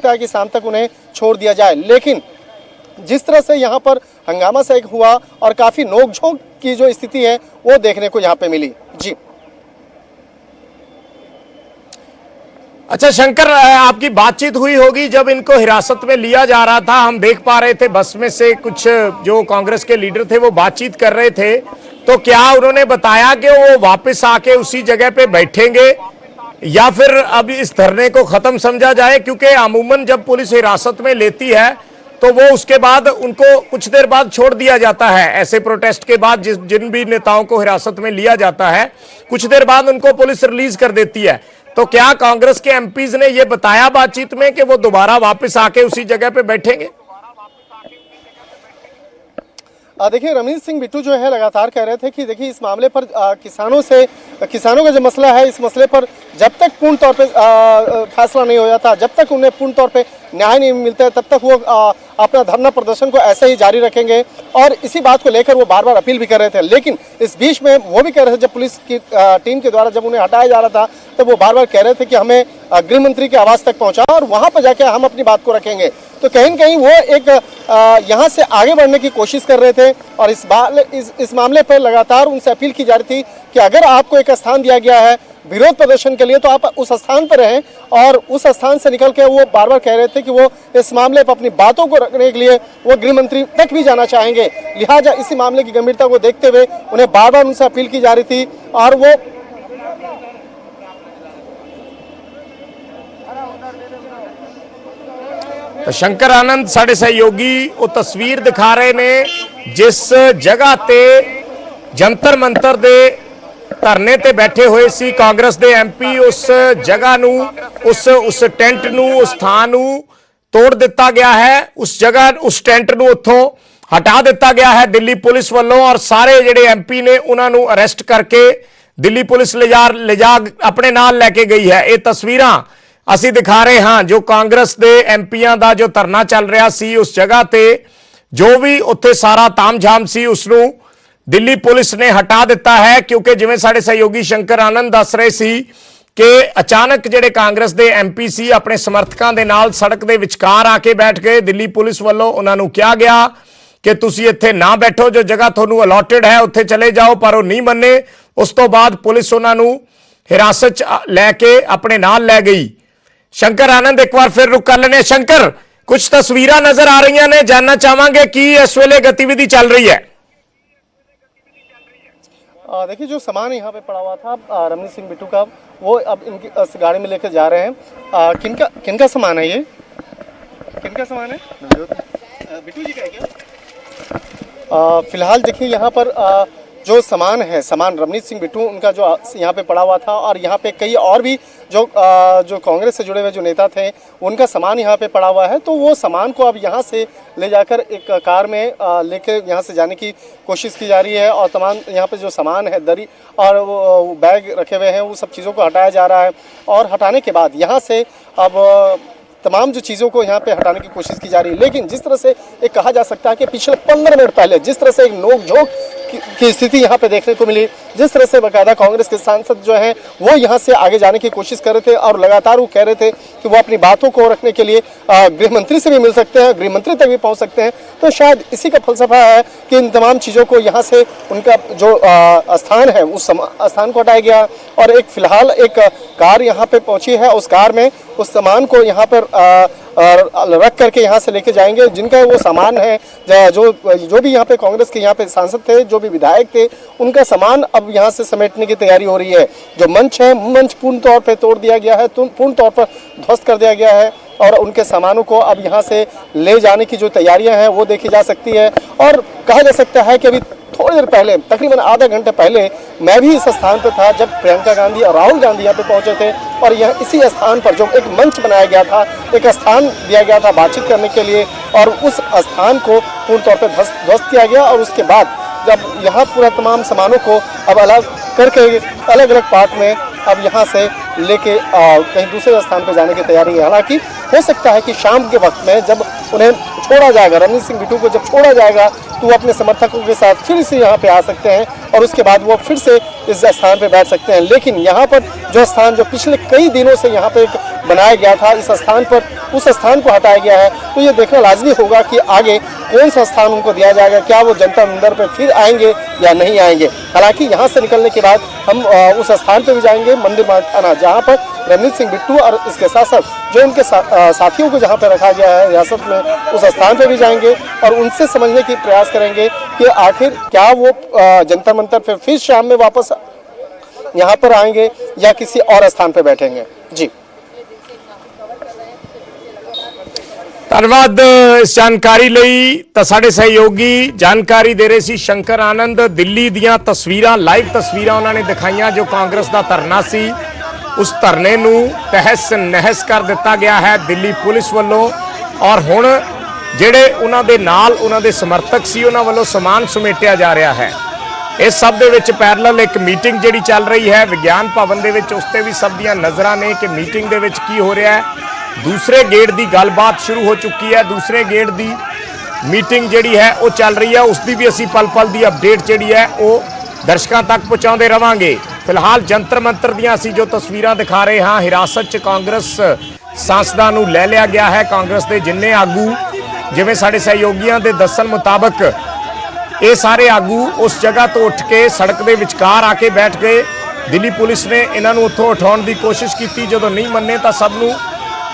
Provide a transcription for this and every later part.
सकता है कि शाम तक उन्हें छोड़ दिया जाए। लेकिन जिस तरह से यहाँ पर हंगामा से हुआ और काफ़ी नोकझोंक की जो स्थिति है वो देखने को यहाँ पे मिली। जी अच्छा शंकर, आपकी बातचीत हुई होगी जब इनको हिरासत में लिया जा रहा था। हम देख पा रहे थे बस में से कुछ जो कांग्रेस के लीडर थे वो बातचीत कर रहे थे, तो क्या उन्होंने बताया कि वो वापस आके उसी जगह पे बैठेंगे या फिर अब इस धरने को खत्म समझा जाए? क्योंकि अमूमन जब पुलिस हिरासत में लेती है तो वो उसके बाद उनको कुछ देर बाद छोड़ दिया जाता है। ऐसे प्रोटेस्ट के बाद जिन भी नेताओं को हिरासत में लिया जाता है कुछ देर बाद उनको पुलिस रिलीज कर देती है। तो क्या कांग्रेस के एमपीज ने यह बताया बातचीत में कि वो दोबारा वापस आके उसी जगह पे बैठेंगे? देखिए, रमनीत सिंह बिट्टू जो है लगातार कह रहे थे कि देखिए इस मामले पर किसानों का जो मसला है, इस मसले पर जब तक पूर्ण तौर पे फैसला नहीं हो जाता, जब तक उन्हें पूर्ण तौर पे न्याय नहीं मिलता है, तब तक वो अपना धरना प्रदर्शन को ऐसे ही जारी रखेंगे। और इसी बात को लेकर वो बार बार अपील भी कर रहे थे। लेकिन इस बीच में वो भी कह रहे थे, जब पुलिस की टीम के द्वारा जब उन्हें हटाया जा रहा था तब वो बार बार कह रहे थे कि हमें गृह मंत्री के आवास तक पहुंचा और वहां पर जाकर हम अपनी बात को रखेंगे। तो कहीं न कहीं वो एक यहाँ से आगे बढ़ने की कोशिश कर रहे थे और इस मामले पर लगातार उनसे अपील की जा रही थी कि अगर आपको एक स्थान दिया गया है विरोध प्रदर्शन के लिए तो आप उस स्थान पर रहें। और उस स्थान से निकल के वो बार बार कह रहे थे कि वो इस मामले पर अपनी बातों को रखने के लिए वो गृह मंत्री तक भी जाना चाहेंगे। लिहाजा इसी मामले की गंभीरता को देखते हुए उन्हें बार बार उनसे अपील की जा रही थी। और वो तो शंकर आनंद साढ़े सहयोगी वो तस्वीर दिखा रहे ने जिस जगह ते जंतर मंतर दे धरने ते बैठे हुए सी कांग्रेस दे एमपी, उस जगह नू उस टेंट नू उस स्थान नू तोड़ दिता गया है। उस जगह उस टेंट नू उत्थों हटा दिता गया है दिल्ली पुलिस वालों और सारे जिहड़े एमपी ने उन्होंने अरेस्ट करके दिल्ली पुलिस ले जा अपने नाल लेके गई है। ये तस्वीरां ਅਸੀਂ दिखा रहे हाँ जो कांग्रेस के एमपीआं का जो धरना चल रहा सी उस जगह ते जो भी उत्थे सारा तामझाम सी उसनूं दिल्ली पुलिस ने हटा दिता है। क्योंकि जिवें साडे सहयोगी शंकर आनंद दस रहे सी कि अचानक जिहड़े कांग्रेस के एमपी सी अपने समर्थकों के नाल सड़क के विचकार आके बैठ गए। दिल्ली पुलिस वालों उन्हां नूं कहा गया कि तुसीं इत्थे ना बैठो, जो जगह तुहानूं अलॉटेड है उत्थे चले जाओ, पर वो नहीं मन्ने। उस तो बाद पुलिस उन्हां नूं हिरासत च लैके अपने नाल लै गई। शंकर आनंद एक बार फिर रुक कर लेने। शंकर, कुछ तस्वीर नजर आ रही ने, जानना चाहांगे कि इस वेले गतिविधि चल रही है? देखिए, जो सामान यहाँ पे पड़ा हुआ था रमनीत सिंह बिट्टू का, वो अब इनकी इस गाड़ी में लेकर जा रहे हैं। किनका सामान है ये? किनका सामान है? बिट्टू जी का है क्या? फिलहाल देखिए यहाँ पर जो सामान है, सामान रमनीत सिंह बिट्टू उनका जो यहाँ पे पड़ा हुआ था और यहाँ पे कई और भी जो कांग्रेस से जुड़े हुए जो नेता थे उनका सामान यहाँ पे पड़ा हुआ है। तो वो सामान को अब यहाँ से ले जाकर एक कार में लेके यहाँ से जाने की कोशिश की जा रही है। और तमाम यहाँ पे जो सामान है, दरी और वो बैग रखे हुए हैं, वो सब चीज़ों को हटाया जा रहा है। और हटाने के बाद यहाँ से अब तमाम जो चीज़ों को यहाँ पे हटाने की कोशिश की जा रही है। लेकिन जिस तरह से एक कहा जा सकता है कि पिछले 15 मिनट पहले जिस तरह से एक नोकझोंक की स्थिति यहाँ पे देखने को मिली, जिस तरह से बाकायदा कांग्रेस के सांसद जो हैं वो यहाँ से आगे जाने की कोशिश कर रहे थे और लगातार वो कह रहे थे कि वो अपनी बातों को रखने के लिए गृह मंत्री से भी मिल सकते हैं, गृह मंत्री तक भी पहुँच सकते हैं। तो शायद इसी का फलसफा है कि इन तमाम चीज़ों को यहाँ से उनका जो स्थान है उस स्थान को हटाया गया। और एक फ़िलहाल एक कार यहाँ पे पहुँची है, उस कार में उस सामान को यहाँ पर रख करके यहाँ से लेके जाएंगे। जिनका वो सामान है, जो भी यहाँ पे कांग्रेस के यहाँ पे सांसद थे, जो भी विधायक थे, उनका सामान अब यहाँ से समेटने की तैयारी हो रही है। जो मंच है, मंच पूर्ण तौर पे तोड़ दिया गया है, पूर्ण तौर पर ध्वस्त कर दिया गया है और उनके सामानों को अब यहाँ से ले जाने की जो तैयारियां हैं वो देखी जा सकती है। और कहा जा सकता है कि अभी थोड़ी देर पहले, तकरीबन आधा घंटे पहले, मैं भी इस स्थान पर था जब प्रियंका गांधी और राहुल गांधी यहाँ पे पहुंचे थे। और यह इसी स्थान पर जो एक मंच बनाया गया था, एक स्थान दिया गया था बातचीत करने के लिए, और उस स्थान को पूर्ण तौर पर ध्वस्त किया गया। और उसके बाद जब यहाँ पूरा तमाम सामानों को अब अलग करके अलग अलग पार्ट में अब यहाँ से लेके कहीं दूसरे स्थान पर जाने की तैयारी है। हालांकि हो सकता है कि शाम के वक्त में जब उन्हें छोड़ा जाएगा, रमनीत सिंह बिट्टू को जब छोड़ा जाएगा, तो वो अपने समर्थकों के साथ फिर से यहाँ पे आ सकते हैं और उसके बाद वो फिर से इस स्थान पे बैठ सकते हैं। लेकिन यहाँ पर जो स्थान जो पिछले कई दिनों से यहाँ पे एक बनाया गया था इस स्थान पर, उस स्थान को हटाया गया है। तो ये देखना लाजमी होगा कि आगे कौन सा स्थान उनको दिया जाएगा, क्या वो जंतर मंतर पर फिर आएंगे या नहीं आएंगे। हालांकि यहाँ से निकलने के बाद हम उस स्थान पर भी जाएंगे, मंदिर मार्ग थाना, जहाँ पर रवनीत सिंह बिट्टू और इसके साथ साथ जो उनके साथियों को जहाँ पर रखा गया है हिरासत में, उस स्थान पर भी जाएंगे और उनसे समझने की प्रयास करेंगे कि आखिर क्या वो जंतर मंतर पर फिर शाम में वापस यहाँ पर आएंगे या किसी और स्थान पर बैठेंगे। जी ਧੰਨਵਾਦ ਇਸ ਜਾਣਕਾਰੀ ਲਈ। ਤਾਂ ਸਾਡੇ ਸਹਿਯੋਗੀ ਜਾਣਕਾਰੀ ਦੇ ਰਹੇ ਸੀ ਸ਼ੰਕਰ ਆਨੰਦ। ਦਿੱਲੀ ਦੀਆਂ ਤਸਵੀਰਾਂ, ਲਾਈਵ ਤਸਵੀਰਾਂ ਉਹਨਾਂ ਨੇ ਦਿਖਾਈਆਂ। ਜੋ ਕਾਂਗਰਸ ਦਾ ਧਰਨਾ ਸੀ, ਉਸ ਧਰਨੇ ਨੂੰ ਤਹਿਸ ਨਹਿਸ ਕਰ ਦਿੱਤਾ ਗਿਆ ਹੈ ਦਿੱਲੀ ਪੁਲਿਸ ਵੱਲੋਂ। ਔਰ ਹੁਣ ਜਿਹੜੇ ਉਹਨਾਂ ਦੇ ਨਾਲ ਉਹਨਾਂ ਦੇ ਸਮਰਥਕ ਸੀ, ਉਹਨਾਂ ਵੱਲੋਂ ਸਮਾਨ ਸਮੇਟਿਆ ਜਾ ਰਿਹਾ ਹੈ। ਇਸ ਸਭ ਦੇ ਵਿੱਚ ਪੈਰਲਲ ਇੱਕ ਮੀਟਿੰਗ ਜਿਹੜੀ ਚੱਲ ਰਹੀ ਹੈ ਵਿਗਿਆਨ ਭਵਨ ਦੇ ਵਿੱਚ, ਉਸ ਤੇ ਵੀ ਸਭ ਦੀਆਂ ਨਜ਼ਰਾਂ ਨੇ ਕਿ ਮੀਟਿੰਗ ਦੇ ਵਿੱਚ ਕੀ ਹੋ ਰਿਹਾ ਹੈ। ਦੂਸਰੇ ਗੇੜ ਦੀ ਗੱਲਬਾਤ ਸ਼ੁਰੂ ਹੋ ਚੁੱਕੀ ਹੈ। ਦੂਸਰੇ ਗੇੜ ਦੀ ਮੀਟਿੰਗ ਜਿਹੜੀ ਹੈ ਉਹ ਚੱਲ ਰਹੀ ਹੈ। ਉਸ ਦੀ ਵੀ ਅਸੀਂ ਪਲ ਪਲ ਦੀ ਅਪਡੇਟ ਜਿਹੜੀ ਹੈ ਉਹ ਦਰਸ਼ਕਾਂ ਤੱਕ ਪਹੁੰਚਾਉਂਦੇ ਰਵਾਂਗੇ। ਫਿਲਹਾਲ ਜੰਤਰ ਮੰਤਰ ਦੀਆਂ ਅਸੀਂ ਜੋ ਤਸਵੀਰਾਂ ਦਿਖਾ ਰਹੇ ਹਾਂ, ਹਿਰਾਸਤ 'ਚ ਕਾਂਗਰਸ ਸਾਂਸਦਾਂ ਨੂੰ ਲੈ ਲਿਆ ਗਿਆ ਹੈ। ਕਾਂਗਰਸ ਦੇ ਜਿੰਨੇ ਆਗੂ, ਜਿਵੇਂ ਸਾਡੇ ਸਹਿਯੋਗੀਆਂ ਦੇ ਦੱਸਣ ਮੁਤਾਬਕ, ਇਹ ਸਾਰੇ ਆਗੂ ਉਸ ਜਗ੍ਹਾ ਤੋਂ ਉੱਠ ਕੇ ਸੜਕ ਦੇ ਵਿਚਕਾਰ ਆ ਕੇ ਬੈਠ ਗਏ। ਦਿੱਲੀ ਪੁਲਿਸ ਨੇ ਇਹਨਾਂ ਨੂੰ ਉੱਥੋਂ ਉਠਾਉਣ ਦੀ ਕੋਸ਼ਿਸ਼ ਕੀਤੀ। ਜਦੋਂ ਨਹੀਂ ਮੰਨੇ ਤਾਂ ਸਭ ਨੂੰ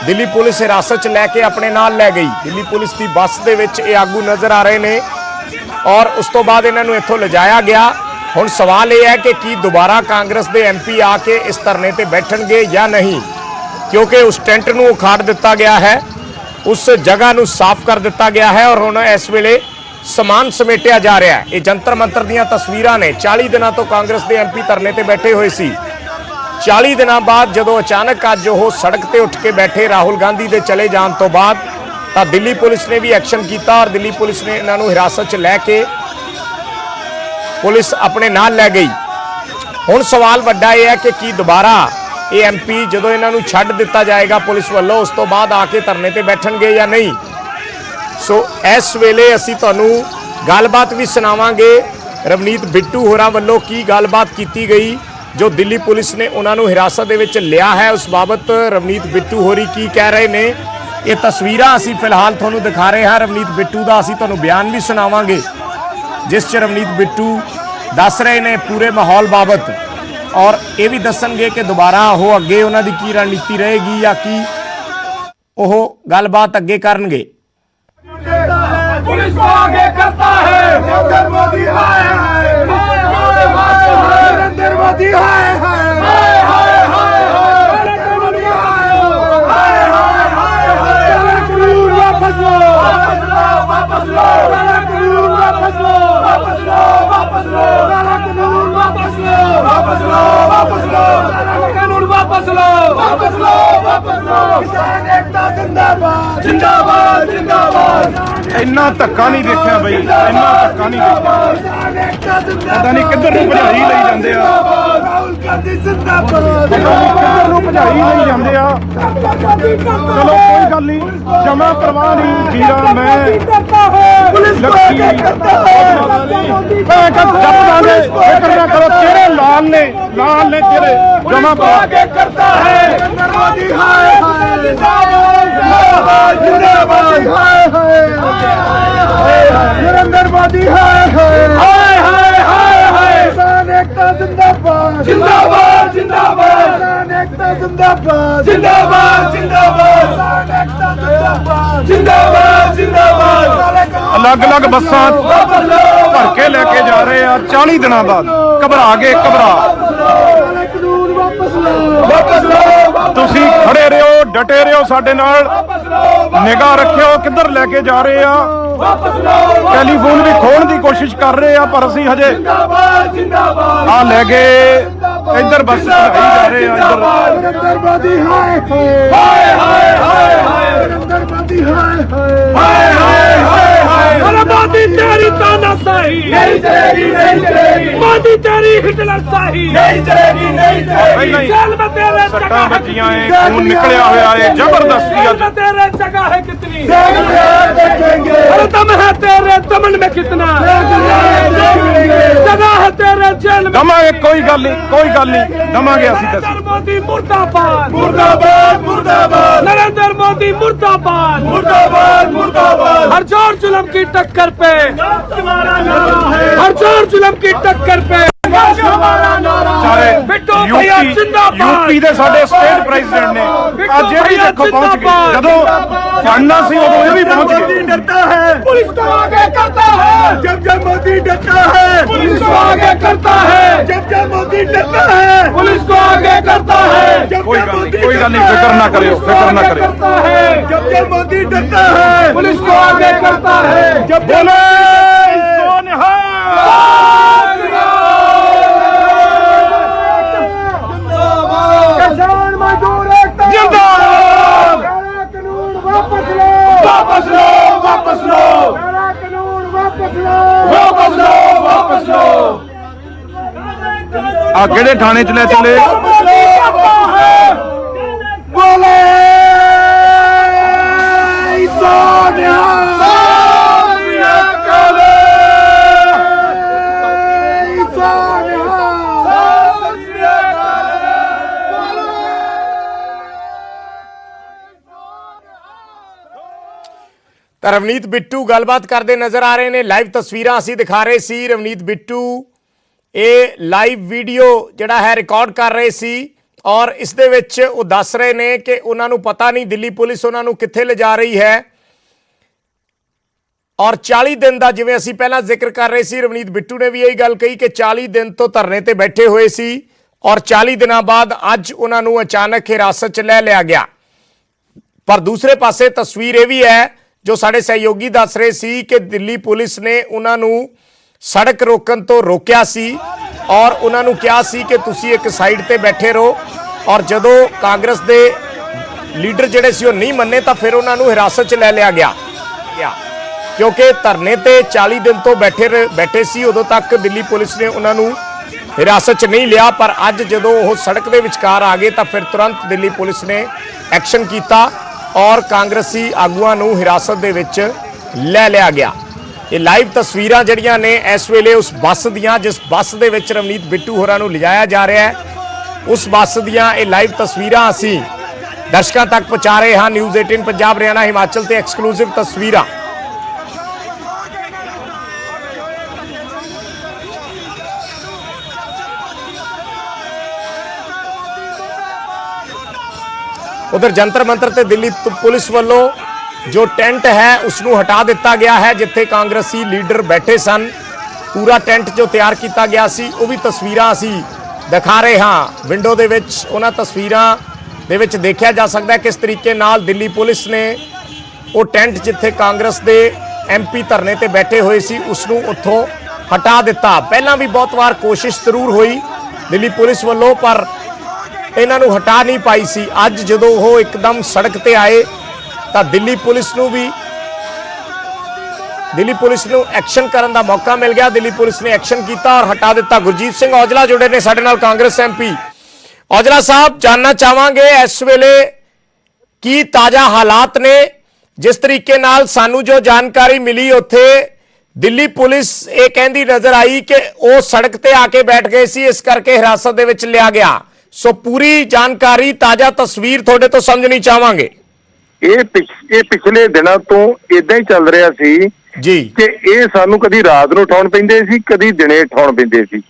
ਦਿੱਲੀ ਪੁਲਿਸ ਹਿਰਾਸਤ 'ਚ ਲੈ ਕੇ ਆਪਣੇ ਨਾਲ ਲੈ ਗਈ। ਦਿੱਲੀ ਪੁਲਿਸ ਦੀ ਬੱਸ ਦੇ ਵਿੱਚ ਇਹ ਆਗੂ ਨਜ਼ਰ ਆ ਰਹੇ ਨੇ ਔਰ ਉਸ ਤੋਂ ਬਾਅਦ ਇਹਨਾਂ ਨੂੰ ਇੱਥੋਂ ਲਿਜਾਇਆ ਗਿਆ। ਹੁਣ ਸਵਾਲ ਇਹ ਹੈ ਕਿ ਕੀ ਦੁਬਾਰਾ ਕਾਂਗਰਸ ਦੇ ਐਮਪੀ ਆ ਕੇ ਇਸ ਧਰਨੇ ਤੇ ਬੈਠਣਗੇ ਜਾਂ ਨਹੀਂ, ਕਿਉਂਕਿ ਉਸ ਟੈਂਟ ਨੂੰ ਉਖਾੜ ਦਿੱਤਾ ਗਿਆ ਹੈ, ਉਸ ਜਗ੍ਹਾ ਨੂੰ ਸਾਫ਼ ਕਰ ਦਿੱਤਾ ਗਿਆ ਹੈ ਔਰ ਹੁਣ ਇਸ ਵੇਲੇ ਸਮਾਨ ਸਮੇਟਿਆ ਜਾ ਰਿਹਾ ਹੈ। ਇਹ ਜੰਤਰ ਮੰਤਰ ਦੀਆਂ ਤਸਵੀਰਾਂ ਨੇ। 40 ਦਿਨਾਂ ਤੋਂ ਕਾਂਗਰਸ ਦੇ ਐਮਪੀ ਧਰਨੇ ਤੇ ਬੈਠੇ ਹੋਏ ਸੀ। 40 ਦਿਨਾਂ ਬਾਅਦ ਜਦੋਂ ਅਚਾਨਕ ਅੱਜ ਉਹ ਸੜਕ ਤੇ ਉੱਠ ਕੇ ਬੈਠੇ ਰਾਹੁਲ ਗਾਂਧੀ ਦੇ ਚਲੇ ਜਾਣ ਤੋਂ ਬਾਅਦ, ਤਾਂ ਦਿੱਲੀ ਪੁਲਿਸ ਨੇ ਵੀ ਐਕਸ਼ਨ ਕੀਤਾ ਔਰ ਦਿੱਲੀ ਪੁਲਿਸ ਨੇ ਇਹਨਾਂ ਨੂੰ ਹਿਰਾਸਤ 'ਚ ਲੈ ਕੇ ਪੁਲਿਸ ਆਪਣੇ ਨਾਲ ਲੈ ਗਈ। ਹੁਣ ਸਵਾਲ ਵੱਡਾ ਇਹ ਹੈ ਕਿ ਕੀ ਦੁਬਾਰਾ ਇਹ ਐਮਪੀ ਜਦੋਂ ਇਹਨਾਂ ਨੂੰ ਛੱਡ ਦਿੱਤਾ ਜਾਏਗਾ ਪੁਲਿਸ ਵੱਲੋਂ, ਉਸ ਤੋਂ ਬਾਅਦ ਆ ਕੇ ਧਰਨੇ ਤੇ ਬੈਠਣਗੇ ਜਾਂ ਨਹੀਂ। ਸੋ ਇਸ ਵੇਲੇ ਅਸੀਂ ਤੁਹਾਨੂੰ ਗੱਲਬਾਤ ਵੀ ਸੁਣਾਵਾਂਗੇ ਰਵਨੀਤ ਬਿੱਟੂ ਹੋਰਾਂ ਵੱਲੋਂ ਕੀ ਗੱਲਬਾਤ ਕੀਤੀ ਗਈ ਜੋ ਦਿੱਲੀ ਪੁਲਿਸ ਨੇ ਉਹਨਾਂ ਨੂੰ ਹਿਰਾਸਤ ਦੇ ਵਿੱਚ ਲਿਆ ਹੈ। ਉਸ ਬਾਬਤ ਰਵਨੀਤ ਬਿੱਟੂ ਹੋਰੀ ਕੀ ਕਹਿ ਰਹੇ ਨੇ, ਇਹ ਤਸਵੀਰਾਂ ਅਸੀਂ ਫਿਲਹਾਲ ਤੁਹਾਨੂੰ ਦਿਖਾ ਰਹੇ ਹਾਂ। ਰਵਨੀਤ ਬਿੱਟੂ ਦਾ ਅਸੀਂ ਤੁਹਾਨੂੰ ਬਿਆਨ ਵੀ ਸੁਣਾਵਾਂਗੇ ਜਿਸ 'ਚ ਰਵਨੀਤ ਬਿੱਟੂ ਦੱਸ ਰਹੇ ਨੇ ਪੂਰੇ ਮਾਹੌਲ ਬਾਬਤ ਔਰ ਇਹ ਵੀ ਦੱਸਣਗੇ ਕਿ ਦੁਬਾਰਾ ਉਹ ਅੱਗੇ ਉਹਨਾਂ ਦੀ ਕੀ ਰਣਨੀਤੀ ਰਹੇਗੀ ਜਾਂ ਕੀ ਉਹ ਗੱਲਬਾਤ ਅੱਗੇ ਕਰਨਗੇ। पुलिस को आगे करता है नरेंद्र मोदी, हाय हाय नरेंद्र मोदी, हाय हाय नरेंद्र मोदी, हाय हाय कानून वापस लो, वापस लो कानून, वापस लो, वापस लो, वापस लो कानून, वापस लो, वापस लो, वापस लो कानून, वापस लो, वापस लो, वापस लो। किसान एकता जिंदाबाद, जिंदाबाद, जिंदाबाद। ਇੰਨਾ ਧੱਕਾ ਨਹੀਂ ਦੇਖਿਆ ਬਈ, ਇੰਨਾ ਧੱਕਾ ਨਹੀਂ ਦੇਖਿਆ। ਪਤਾ ਨਹੀਂ ਕਿੱਧਰ ਨੂੰ ਭਜਾਈ ਲਈ ਜਾਂਦੇ ਆ, ਰਾਹੁਲ ਗਾਂਧੀ ਜਿੰਦਾਬਾਦ, ਪਤਾ ਨਹੀਂ ਕਿੱਧਰ ਨੂੰ ਭਜਾਈ ਲਈ ਜਾਂਦੇ ਆ। ਚਲੋ ਕੋਈ ਗੱਲ ਨਹੀਂ, ਜਮਾ ਪਰਵਾਹ ਨਹੀਂ। ਜੀਰਾ ਮੈਂ ਪੁਲਿਸ को आगे करता है ਮੈਂ ਜੱਟਾਂ ਦੇ ਫਿਕਰ ਨਾ ਕਰੋ, ਤੇਰੇ ਲਾਲ ਨੇ ਤੇਰੇ ਜਮਾ आगे करता है नरेंद्र मोदी, हाय हाय जिंदाबाद, जिंदाबाद, हाय हाय नरेंद्र मोदी, हाय हाय किसान एकता जिंदाबाद, जिंदाबाद, जिंदाबाद किसान एकता जिंदाबाद, जिंदाबाद, जिंदाबाद किसान एकता जिंदाबाद, जिंदाबाद, जिंदाबाद। ਅਲੱਗ-ਅਲੱਗ ਬੱਸਾਂ ਭਰ ਕੇ ਲੈ ਕੇ ਜਾ ਰਹੇ ਆ 40 ਦਿਨਾਂ ਬਾਅਦ। ਘਬਰਾ ਗਏ, ਕਾਨੂੰਨ ਵਾਪਸ ਲਓ, ਵਾਪਸ ਲਓ। ਤੁਸੀਂ ਖੜੇ ਰਹੋ, ਡਟੇ ਰਹੋ, ਸਾਡੇ ਨਾਲ ਨਿਗਾਹ ਰੱਖਿਓ ਕਿੱਧਰ ਲੈ ਕੇ ਜਾ ਰਹੇ ਆ। ਟੈਲੀਫੋਨ ਵੀ ਖੋਹਣ ਦੀ ਕੋਸ਼ਿਸ਼ ਕਰ ਰਹੇ ਆ ਪਰ ਅਸੀਂ ਹਜੇ ਜਿੰਦਾਬਾਦ, ਜਿੰਦਾਬਾਦ ਆ ਲੈ ਗਏ। ਇੱਧਰ ਬੱਸ ਭਜਾਈ ਜਾ ਰਹੇ ਆ, ਇੱਧਰ ਨਰਿੰਦਰ ਮੋਦੀ, ਹਾਏ ਹਾਏ ਹਾਏ ਹਾਏ ਨਰਿੰਦਰ ਮੋਦੀ, ਹਾਏ ਹਾਏ ਹਾਏ ਹਾਏ ਮੋਦੀ ਤੇਰੀ ਤਾਨਾਸ਼ਾਹੀ ਨਹੀਂ ਚਲੇਗੀ, ਨਹੀਂ ਚਲੇਗੀ। मोदी तेरी हिटलर शाही नहीं चलेगी, नहीं चलेगी। जेल में तेरे सट्टा बच्चियां खून निकलिया हुआ है जबरदस्ती। जेल में तेरे जगह है कितनी, अरे दम है तेरे दमन में कितना, जगह है तेरे जेल में। दमागे कोई गल नहीं दमागे असीं ते। नरेंद्र मोदी मुर्दाबाद, मुर्दाबाद मुर्दाबाद नरेंद्र मोदी मुर्दाबाद, मुर्दाबाद मुर्दाबाद। हर जोर जुल्म की टक्कर पे, हर जोर जुल्म की टक्कर पे सारे बिट्टू भैया जिंदाबाद। यूपी ਦੇ ਸਾਡੇ ਸਟੇਟ ਪ੍ਰੈਜ਼ੀਡੈਂਟ ਨੇ ਅੱਜ ਇਹ ਵੀ ਦੇਖੋ ਪਹੁੰਚ ਗਏ। ਜਦੋਂ ਫੜਨਾ ਸੀ ਉਦੋਂ ਇਹ ਵੀ ਪਹੁੰਚ ਗਏ। डरता है पुलिस को आगे करता है, जब जब मोदी डरता है, पुलिस को आगे करता है, जब जब मोदी डरता है, पुलिस को आगे करता है, कोई गल नहीं फिक्र ना करियो, फिक्र ना करियो। करता है, जब जब मोदी डरता है, पुलिस को आगे करता है। जब बोले सोनिहा किसान मजदूर एकता जिंदाबाद। काला कानून वापस लो, वापस लो वापस लो काला कानून वापस लो, वापस लो वापस लो। ਆ ਕਿਹੜੇ ਥਾਣੇ ਚ ਲੈ ਚਲੇ? बोले सोनिया सोनिया काले सोनिया सोनिया ਤਾਂ ਰਵਨੀਤ ਬਿੱਟੂ ਗੱਲਬਾਤ ਕਰਦੇ ਨਜ਼ਰ ਆ ਰਹੇ ਨੇ। ਲਾਈਵ ਤਸਵੀਰਾਂ ਅਸੀਂ ਦਿਖਾ ਰਹੇ ਸੀ। ਰਵਨੀਤ ਬਿੱਟੂ ਇਹ ਲਾਈਵ ਵੀਡੀਓ ਜਿਹੜਾ ਹੈ ਰਿਕਾਰਡ ਕਰ ਰਹੇ ਸੀ ਔਰ ਇਸ ਦੇ ਵਿੱਚ ਉਹ ਦੱਸ ਰਹੇ ਨੇ ਕਿ ਉਹਨਾਂ ਨੂੰ ਪਤਾ ਨਹੀਂ ਦਿੱਲੀ ਪੁਲਿਸ ਉਹਨਾਂ ਨੂੰ ਕਿੱਥੇ ਲਿਜਾ ਰਹੀ ਹੈ। ਔਰ 40 ਦਿਨ ਦਾ ਜਿਵੇਂ ਅਸੀਂ ਪਹਿਲਾਂ ਜ਼ਿਕਰ ਕਰ ਰਹੇ ਸੀ, ਰਵਨੀਤ ਬਿੱਟੂ ਨੇ ਵੀ ਇਹੀ ਗੱਲ ਕਹੀ ਕਿ 40 ਦਿਨ ਤੋਂ ਧਰਨੇ ਤੇ ਬੈਠੇ ਹੋਏ ਸੀ ਔਰ 40 ਦਿਨਾਂ ਬਾਅਦ ਅੱਜ ਉਹਨਾਂ ਨੂੰ ਅਚਾਨਕ ਹਿਰਾਸਤ 'ਚ ਲੈ ਲਿਆ ਗਿਆ। ਪਰ ਦੂਸਰੇ ਪਾਸੇ ਤਸਵੀਰ ਇਹ ਵੀ ਹੈ ਜੋ ਸਾਡੇ ਸਹਿਯੋਗੀ ਦੱਸ ਰਹੇ ਸੀ ਕਿ ਦਿੱਲੀ ਪੁਲਿਸ ਨੇ ਉਹਨਾਂ ਨੂੰ ਸੜਕ ਰੋਕਣ ਤੋਂ ਰੋਕਿਆ ਸੀ ਔਰ ਉਹਨਾਂ ਨੂੰ ਕਿਹਾ ਸੀ ਕਿ ਤੁਸੀਂ ਇੱਕ ਸਾਈਡ ਤੇ ਬੈਠੇ ਰਹੋ। ਔਰ ਜਦੋਂ ਕਾਂਗਰਸ ਦੇ ਲੀਡਰ ਜਿਹੜੇ ਸੀ ਉਹ ਨਹੀਂ ਮੰਨੇ ਤਾਂ ਫਿਰ ਉਹਨਾਂ ਨੂੰ ਹਿਰਾਸਤ 'ਚ ਲੈ ਲਿਆ ਗਿਆ ਕਿਉਂਕਿ ਧਰਨੇ ਤੇ 40 ਦਿਨ ਤੋਂ ਬੈਠੇ ਸੀ। ਉਦੋਂ ਤੱਕ ਦਿੱਲੀ ਪੁਲਿਸ ਨੇ ਉਹਨਾਂ ਨੂੰ ਹਿਰਾਸਤ 'ਚ ਨਹੀਂ ਲਿਆ, ਪਰ ਅੱਜ ਜਦੋਂ ਉਹ ਸੜਕ ਦੇ ਵਿਚਕਾਰ ਆ ਗਏ ਤਾਂ ਫਿਰ ਤੁਰੰਤ ਦਿੱਲੀ ਪੁਲਿਸ ਨੇ ਐਕਸ਼ਨ ਕੀਤਾ ਔਰ ਕਾਂਗਰਸੀ ਆਗੂਆਂ ਨੂੰ ਹਿਰਾਸਤ ਦੇ ਵਿੱਚ ਲੈ ਲਿਆ ਗਿਆ। ਇਹ ਲਾਈਵ ਤਸਵੀਰਾਂ ਜਿਹੜੀਆਂ ਨੇ ਇਸ ਵੇਲੇ ਉਸ ਬੱਸ ਦੀਆਂ ਜਿਸ ਬੱਸ ਦੇ ਵਿੱਚ ਰਵਨੀਤ ਬਿੱਟੂ ਹੋਰਾਂ ਨੂੰ ਲਿਜਾਇਆ ਜਾ ਰਿਹਾ ਹੈ, ਉਸ ਬੱਸ ਦੀਆਂ ਇਹ ਲਾਈਵ ਤਸਵੀਰਾਂ ਅਸੀਂ ਦਰਸ਼ਕਾਂ ਤੱਕ ਪਹੁੰਚਾ ਰਹੇ ਹਾਂ। ਨਿਊਜ਼ 18 ਪੰਜਾਬ ਹਰਿਆਣਾ ਹਿਮਾਚਲ ਤੇ ਐਕਸਕਲੂਸਿਵ ਤਸਵੀਰਾਂ। उधर जंतर मंतर ते दिल्ली पुलिस वालों जो टेंट है उसनू हटा दिता गया है जिथे कांग्रेसी लीडर बैठे सन। पूरा टेंट जो तैयार किया गया सी वो भी तस्वीरां असी दिखा रहे हाँ। विंडो दे विच उन्हां तस्वीरां दे विच देखा जा सकता है किस तरीके नाल दिल्ली पुलिस ने वो टेंट जिथे कांग्रेस दे MP धरने ते बैठे हुए सी उसनू उत्थों हटा दिता। पहला भी बहुत बार कोशिश जरूर हुई दिल्ली पुलिस वालों पर इन्हां नूं हटा नहीं पाई सी। अज जदों वो एकदम सड़क ते आए तो दिल्ली पुलिस नूं एक्शन करने का मौका मिल गया। दिल्ली पुलिस ने एक्शन किया और हटा दिता। गुरजीत सिंह औजला जुड़े ने साडे नाल कांग्रेस MP। औजला साहब जानना चाहांगे इस वेले की ताज़ा हालात ने, जिस तरीके नाल सानू जो जानकारी मिली उत्थे दिल्ली पुलिस ये कहती नजर आई कि वो सड़क ते आके बैठ गए सी, इस करके हिरासत दे विच लिया गया। सो पूरी जानकारी ताजा तस्वीर थोड़े तो समझनी चाहांगे। ਇਹ ਪਿਛਲੇ ਦਿਨਾਂ ਤੋਂ ਇਦਾਂ ਹੀ ਚੱਲ ਰਿਹਾ ਸੀ ਜੀ ਕਿ ਇਹ ਸਾਨੂੰ ਕਦੀ ਰਾਤ ਨੂੰ ਉਠਾਉਣ ਪੈਂਦੇ ਸੀ ਕਦੀ ਦਿਨੇ ਉਠਾਉਣ ਪੈਂਦੇ ਸੀ।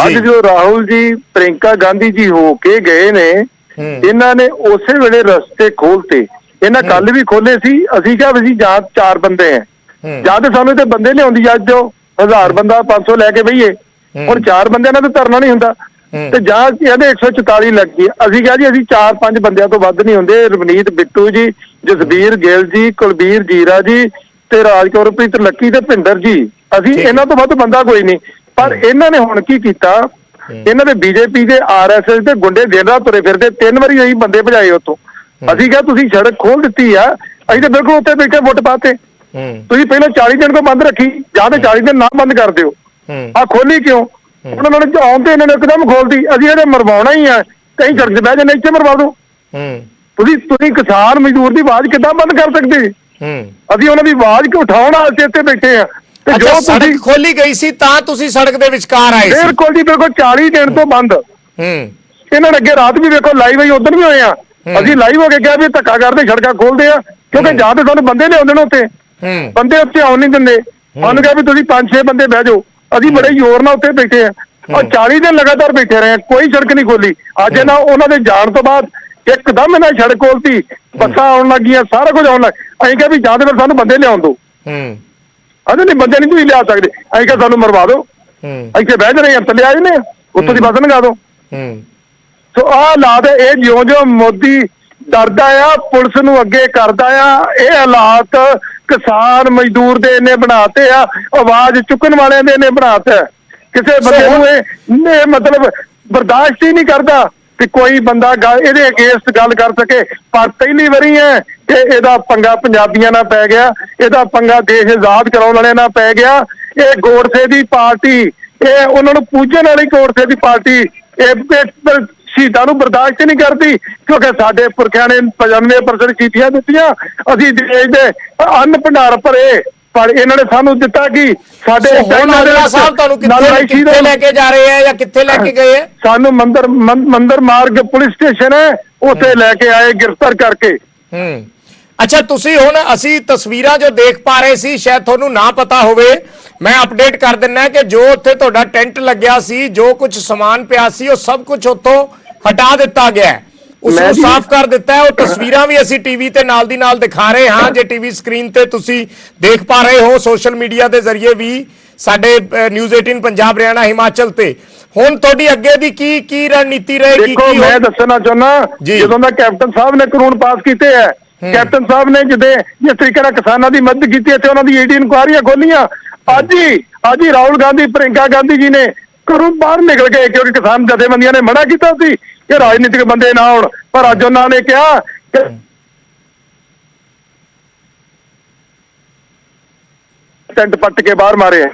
ਅੱਜ ਜੋ ਰਾਹੁਲ ਜੀ ਪ੍ਰਿੰਕਾ ਗਾਂਧੀ ਜੀ ਹੋ ਕੇ ਗਏ ਨੇ ਇਹਨਾਂ ਨੇ ਉਸੇ ਵੇਲੇ ਰਸਤੇ ਖੋਲਤੇ। ਇਹਨਾਂ ਕੱਲ ਵੀ ਖੋਲੇ ਸੀ। ਅਸੀਂ ਕਿਹਾ ਵੀ ਜਾਂ 4 ਬੰਦੇ ਆ ਜਾਂ ਤੇ ਸਾਨੂੰ ਤੇ ਬੰਦੇ ਲਿਆਉਂਦੀ ਅੱਜ ਜੋ 1000 ਬੰਦਾ 500 ਲੈ ਕੇ ਬਈਏ। ਹੁਣ 4 ਬੰਦਿਆਂ ਨਾਲ ਤਾਂ ਧਰਨਾ ਨਹੀਂ ਹੁੰਦਾ ਤੇ ਜਾਂ ਇਹਦੇ 144 ਲੱਗ ਗਈ। ਅਸੀਂ ਕਿਹਾ ਜੀ ਅਸੀਂ 4-5 ਬੰਦਿਆਂ ਤੋਂ ਵੱਧ ਨਹੀਂ ਹੁੰਦੇ। ਰਵਨੀਤ ਬਿੱਟੂ ਜੀ, ਜਸਬੀਰ ਗਿੱਲ ਜੀ, ਕੁਲਬੀਰ ਜੀਰਾ ਜੀ ਤੇ ਰਾਜਕੌਰਪ੍ਰੀਤ ਲੱਕੀ ਤੇ ਭਿੰਦਰ ਜੀ, ਅਸੀਂ ਇਹਨਾਂ ਤੋਂ ਵੱਧ ਬੰਦਾ ਕੋਈ ਨਹੀਂ। ਪਰ ਇਹਨਾਂ ਨੇ ਹੁਣ ਕੀ ਕੀਤਾ, ਇਹਨਾਂ ਦੇ BJP ਦੇ RSS ਦੇ ਗੁੰਡੇ ਦਿਨ ਰਾਤ ਤੁਰੇ ਫਿਰਦੇ। 3 ਵਾਰੀ ਅਸੀਂ ਬੰਦੇ ਭਜਾਏ ਉੱਥੋਂ। ਅਸੀਂ ਕਿਹਾ ਤੁਸੀਂ ਸੜਕ ਖੋਲ ਦਿੱਤੀ ਆ, ਅਸੀਂ ਤਾਂ ਬਿਲਕੁਲ ਉੱਤੇ ਬੈਠੇ ਵੋਟ ਪਾਤੇ। ਤੁਸੀਂ ਪਹਿਲਾਂ 40 ਦਿਨ ਤੋਂ ਬੰਦ ਰੱਖੀ ਜਾਂ ਤੇ 40 ਦਿਨ ਨਾ ਬੰਦ ਕਰ ਦਿਓ। ਆ ਖੋਲੀ ਕਿਉਂ? ਉਹਨਾਂ ਨੇ ਆਉਣ ਤੇ ਇਹਨਾਂ ਨੇ ਇੱਕਦਮ ਖੋਲਦੀ, ਅਸੀਂ ਇਹਨੇ ਮਰਵਾਉਣਾ ਹੀ ਆ, ਕहीं ਸੜਕ 'ਤੇ ਬਹਿ ਜਾਂਦੇ, ਇੱਥੇ ਮਰਵਾ ਦਿਓ। ਤੁਸੀਂ ਕਿਸਾਨ ਮਜ਼ਦੂਰ ਦੀ ਆਵਾਜ਼ ਕਿੱਦਾਂ ਬੰਦ ਕਰ ਸਕਦੇ? ਅਸੀਂ ਉਹਨਾਂ ਦੀ ਆਵਾਜ਼ ਕਿਉਂ ਉਠਾਉਣ ਵਾਸਤੇ ਇੱਥੇ ਬੈਠੇ ਆ। ਤੇ ਜੋ ਸੜਕ ਖੋਲੀ ਗਈ ਸੀ ਤਾਂ ਤੁਸੀਂ ਸੜਕ ਦੇ ਵਿਚਕਾਰ ਆਏ ਸੀ? ਬਿਲਕੁਲ ਜੀ, ਬਿਲਕੁਲ 40 ਦਿਨ ਤੋਂ ਬੰਦ। ਇਹਨਾਂ ਨੇ ਅੱਗੇ ਰਾਤ ਵੀ ਵੇਖੋ ਲਾਈਵ ਹੀ ਉਦੋਂ ਵੀ ਹੋਏ ਆ, ਅਸੀਂ ਲਾਈਵ ਹੋ ਕੇ ਕਿਹਾ ਵੀ ਧੱਕਾ ਕਰਦੇ, ਸੜਕਾਂ ਖੋਲਦੇ ਆ, ਕਿਉਂਕਿ ਜਾਂ ਤੇ ਤੁਹਾਨੂੰ ਬੰਦੇ ਲਿਆਉਂਦੇ ਨੇ ਉੱਤੇ, ਬੰਦੇ ਉੱਤੇ ਆਉਣ ਨਹੀਂ ਦਿੰਦੇ। ਸਾਨੂੰ ਕਿਹਾ ਵੀ ਤੁਸੀਂ 5-6 ਬੰਦੇ ਬਹਿ ਜਾਓ, ਅਸੀਂ ਬੜੇ ਜ਼ੋਰ ਨਾਲ ਉੱਤੇ ਬੈਠੇ ਆ ਔਰ 40 ਦਿਨ ਲਗਾਤਾਰ ਬੈਠੇ ਰਹੇ, ਕੋਈ ਸੜਕ ਨਹੀਂ ਖੋਲੀ। ਅੱਜ ਇਹਨਾਂ ਉਹਨਾਂ ਦੇ ਜਾਣ ਤੋਂ ਬਾਅਦ ਇੱਕਦਮ ਇਹਨਾਂ ਸੜਕ ਖੋਲਤੀ, ਬੱਸਾਂ ਆਉਣ ਲੱਗੀਆਂ, ਸਾਰਾ ਕੁਝ ਆਉਣ ਲੱਗ। ਅਸੀਂ ਕਿਹਾ ਵੀ ਜਾਂ ਤੇ ਫਿਰ ਸਾਨੂੰ ਬੰਦੇ ਲਿਆਉਣ ਦਿਓ। ਅਸੀਂ ਨਹੀਂ, ਬੰਦੇ ਨਹੀਂ ਤੁਸੀਂ ਲਿਆ ਸਕਦੇ। ਅਸੀਂ ਕਿਹਾ ਸਾਨੂੰ ਮਰਵਾ ਦਿਓ, ਇੱਥੇ ਬਹਿ ਜਾਣੇ ਆ, ਥੱਲੇ ਆ ਜਾਂਦੇ ਆ, ਉੱਥੋਂ ਦੀ ਬੱਸ ਲੰਘਾ ਦਿਓ। ਸੋ ਆਹ ਹਾਲਾਤ, ਇਹ ਜਿਉਂ-ਜਿਉਂ ਮੋਦੀ ਡਰਦਾ ਆ, ਪੁਲਿਸ ਨੂੰ ਅੱਗੇ ਕਰਦਾ ਆ, ਇਹ ਹਾਲਾਤ ਕਿਸਾਨ ਮਜ਼ਦੂਰ ਦੇ ਇਹਨੇ ਬਣਾਤੇ ਆ, ਆਵਾਜ਼ ਚੁੱਕਣ ਵਾਲਿਆਂ ਦੇ ਇਹਨੇ ਬਣਾਤਾ। ਕਿਸੇ ਬੰਦੇ ਨੂੰ ਇਹ ਮਤਲਬ ਬਰਦਾਸ਼ਤ ਹੀ ਨਹੀਂ ਕਰਦਾ ਕਿ ਕੋਈ ਬੰਦਾ ਇਹਦੇ ਅਗੇਂਸਟ ਗੱਲ ਕਰ ਸਕੇ। ਪਰ ਪਹਿਲੀ ਵਾਰੀ ਹੈ ਕਿ ਇਹਦਾ ਪੰਗਾ ਪੰਜਾਬੀਆਂ ਨਾਲ ਪੈ ਗਿਆ, ਇਹਦਾ ਪੰਗਾ ਦੇਸ਼ ਆਜ਼ਾਦ ਕਰਾਉਣ ਵਾਲਿਆਂ ਨਾਲ ਪੈ ਗਿਆ। ਇਹ ਗੋਡਸੇ ਦੀ ਪਾਰਟੀ, ਇਹ ਉਹਨਾਂ ਨੂੰ ਪੂਜਣ ਵਾਲੀ ਗੋਡਸੇ ਦੀ ਪਾਰਟੀ ਇਹ ਸ਼ਹੀਦਾਂ ਨੂੰ ਬਰਦਾਸ਼ਤ ਨਹੀਂ ਕਰਦੀ, ਕਿਉਂਕਿ ਸਾਡੇ ਪੁਰਖਿਆਂ ਨੇ 95% ਸ਼ਹੀਦੀਆਂ ਦਿੱਤੀਆਂ, ਅਸੀਂ ਦੇਸ਼ ਦੇ ਅੰਨ ਭੰਡਾਰ ਭਰੇ, ਪਰ ਇਹਨਾਂ ਨੇ ਸਾਨੂੰ ਦਿੱਤਾ ਕਿ ਸਾਡੇ ਸਾਹਿਬ ਤੁਹਾਨੂੰ ਕਿੱਥੇ ਲੈ ਕੇ ਜਾ ਰਹੇ ਆ ਜਾਂ ਕਿੱਥੇ ਲੈ ਕੇ ਗਏ? ਸਾਨੂੰ ਮੰਦਰ ਮਾਰਗ ਪੁਲਿਸ ਸਟੇਸ਼ਨ ਹੈ, ਉੱਥੇ ਲੈ ਕੇ ਆਏ ਗ੍ਰਿਫਤਾਰ ਕਰਕੇ। ਅੱਛਾ, ਤੁਸੀਂ ਹੁਣ ਅਸੀਂ ਤਸਵੀਰਾਂ ਜੋ ਦੇਖ ਪਾ ਰਹੇ ਸੀ, ਸ਼ਾਇਦ ਤੁਹਾਨੂੰ ਨਾ ਪਤਾ ਹੋਵੇ, ਮੈਂ ਅਪਡੇਟ ਕਰ ਦਿੰਨਾ ਕਿ ਜੋ ਉੱਥੇ ਤੁਹਾਡਾ ਟੈਂਟ ਲੱਗਿਆ ਸੀ, ਜੋ ਕੁਝ ਸਮਾਨ ਪਿਆ ਸੀ, ਉਹ ਸਭ ਕੁਝ ਉੱਥੋਂ ਹਟਾ ਦਿੱਤਾ ਗਿਆ ਹੈ, ਉਸ ਨੂੰ ਸਾਫ਼ ਕਰ ਦਿੱਤਾ ਹੈ। ਉਹ ਤਸਵੀਰਾਂ ਵੀ ਅਸੀਂ ਟੀਵੀ ਤੇ ਨਾਲ ਦੀ ਨਾਲ ਦਿਖਾ ਰਹੇ ਹਾਂ, ਜੇ ਟੀਵੀ ਸਕਰੀਨ ਤੇ ਤੁਸੀਂ ਦੇਖ ਪਾ ਰਹੇ ਹੋ, ਸੋਸ਼ਲ ਮੀਡੀਆ ਦੇ ਜ਼ਰੀਏ ਵੀ ਸਾਡੇ ਨਿਊਜ਼ 18 ਪੰਜਾਬ, ਹਰਿਆਣਾ, ਹਿਮਾਚਲ ਤੇ। ਹੁਣ ਤੁਹਾਡੀ ਅੱਗੇ ਦੀ ਕੀ ਰਣਨੀਤੀ ਰਹੇਗੀ? ਦੇਖੋ, ਮੈਂ ਦੱਸਣਾ ਚਾਹੁੰਦਾ, ਜਦੋਂ ਦਾ ਕੈਪਟਨ ਸਾਹਿਬ ਨੇ ਕਾਨੂੰਨ ਪਾਸ ਕੀਤੇ ਹੈ, ਕੈਪਟਨ ਸਾਹਿਬ ਨੇ ਜਿਸ ਤਰੀਕੇ ਨਾਲ ਕਿਸਾਨਾਂ ਦੀ ਮਦਦ ਕੀਤੀ, ਇੱਥੇ ਉਹਨਾਂ ਦੀ ਈਡੀ ਇਨਕੁਆਇਰੀਆਂ ਖੋਲੀਆਂ। ਅੱਜ ਹੀ ਰਾਹੁਲ ਗਾਂਧੀ, ਪ੍ਰਿੰਕਾ ਗਾਂਧੀ ਜੀ ਨੇ ਘਰੋਂ ਬਾਹਰ ਨਿਕਲ ਗਏ, ਕਿਉਂਕਿ ਕਿਸਾਨ ਜਥੇਬੰਦੀਆਂ ਨੇ ਮਨਾ ਕੀਤਾ ਸੀ ਕਿ ਰਾਜਨੀਤਿਕ ਬੰਦੇ ਨਾ ਆਉਣ, ਪਰ ਅੱਜ ਉਹਨਾਂ ਨੇ ਕਿਹਾ ਕਿ ਟੈਂਟ ਪੱਟ ਕੇ ਬਾਹਰ ਮਾਰੇ ਹੈ।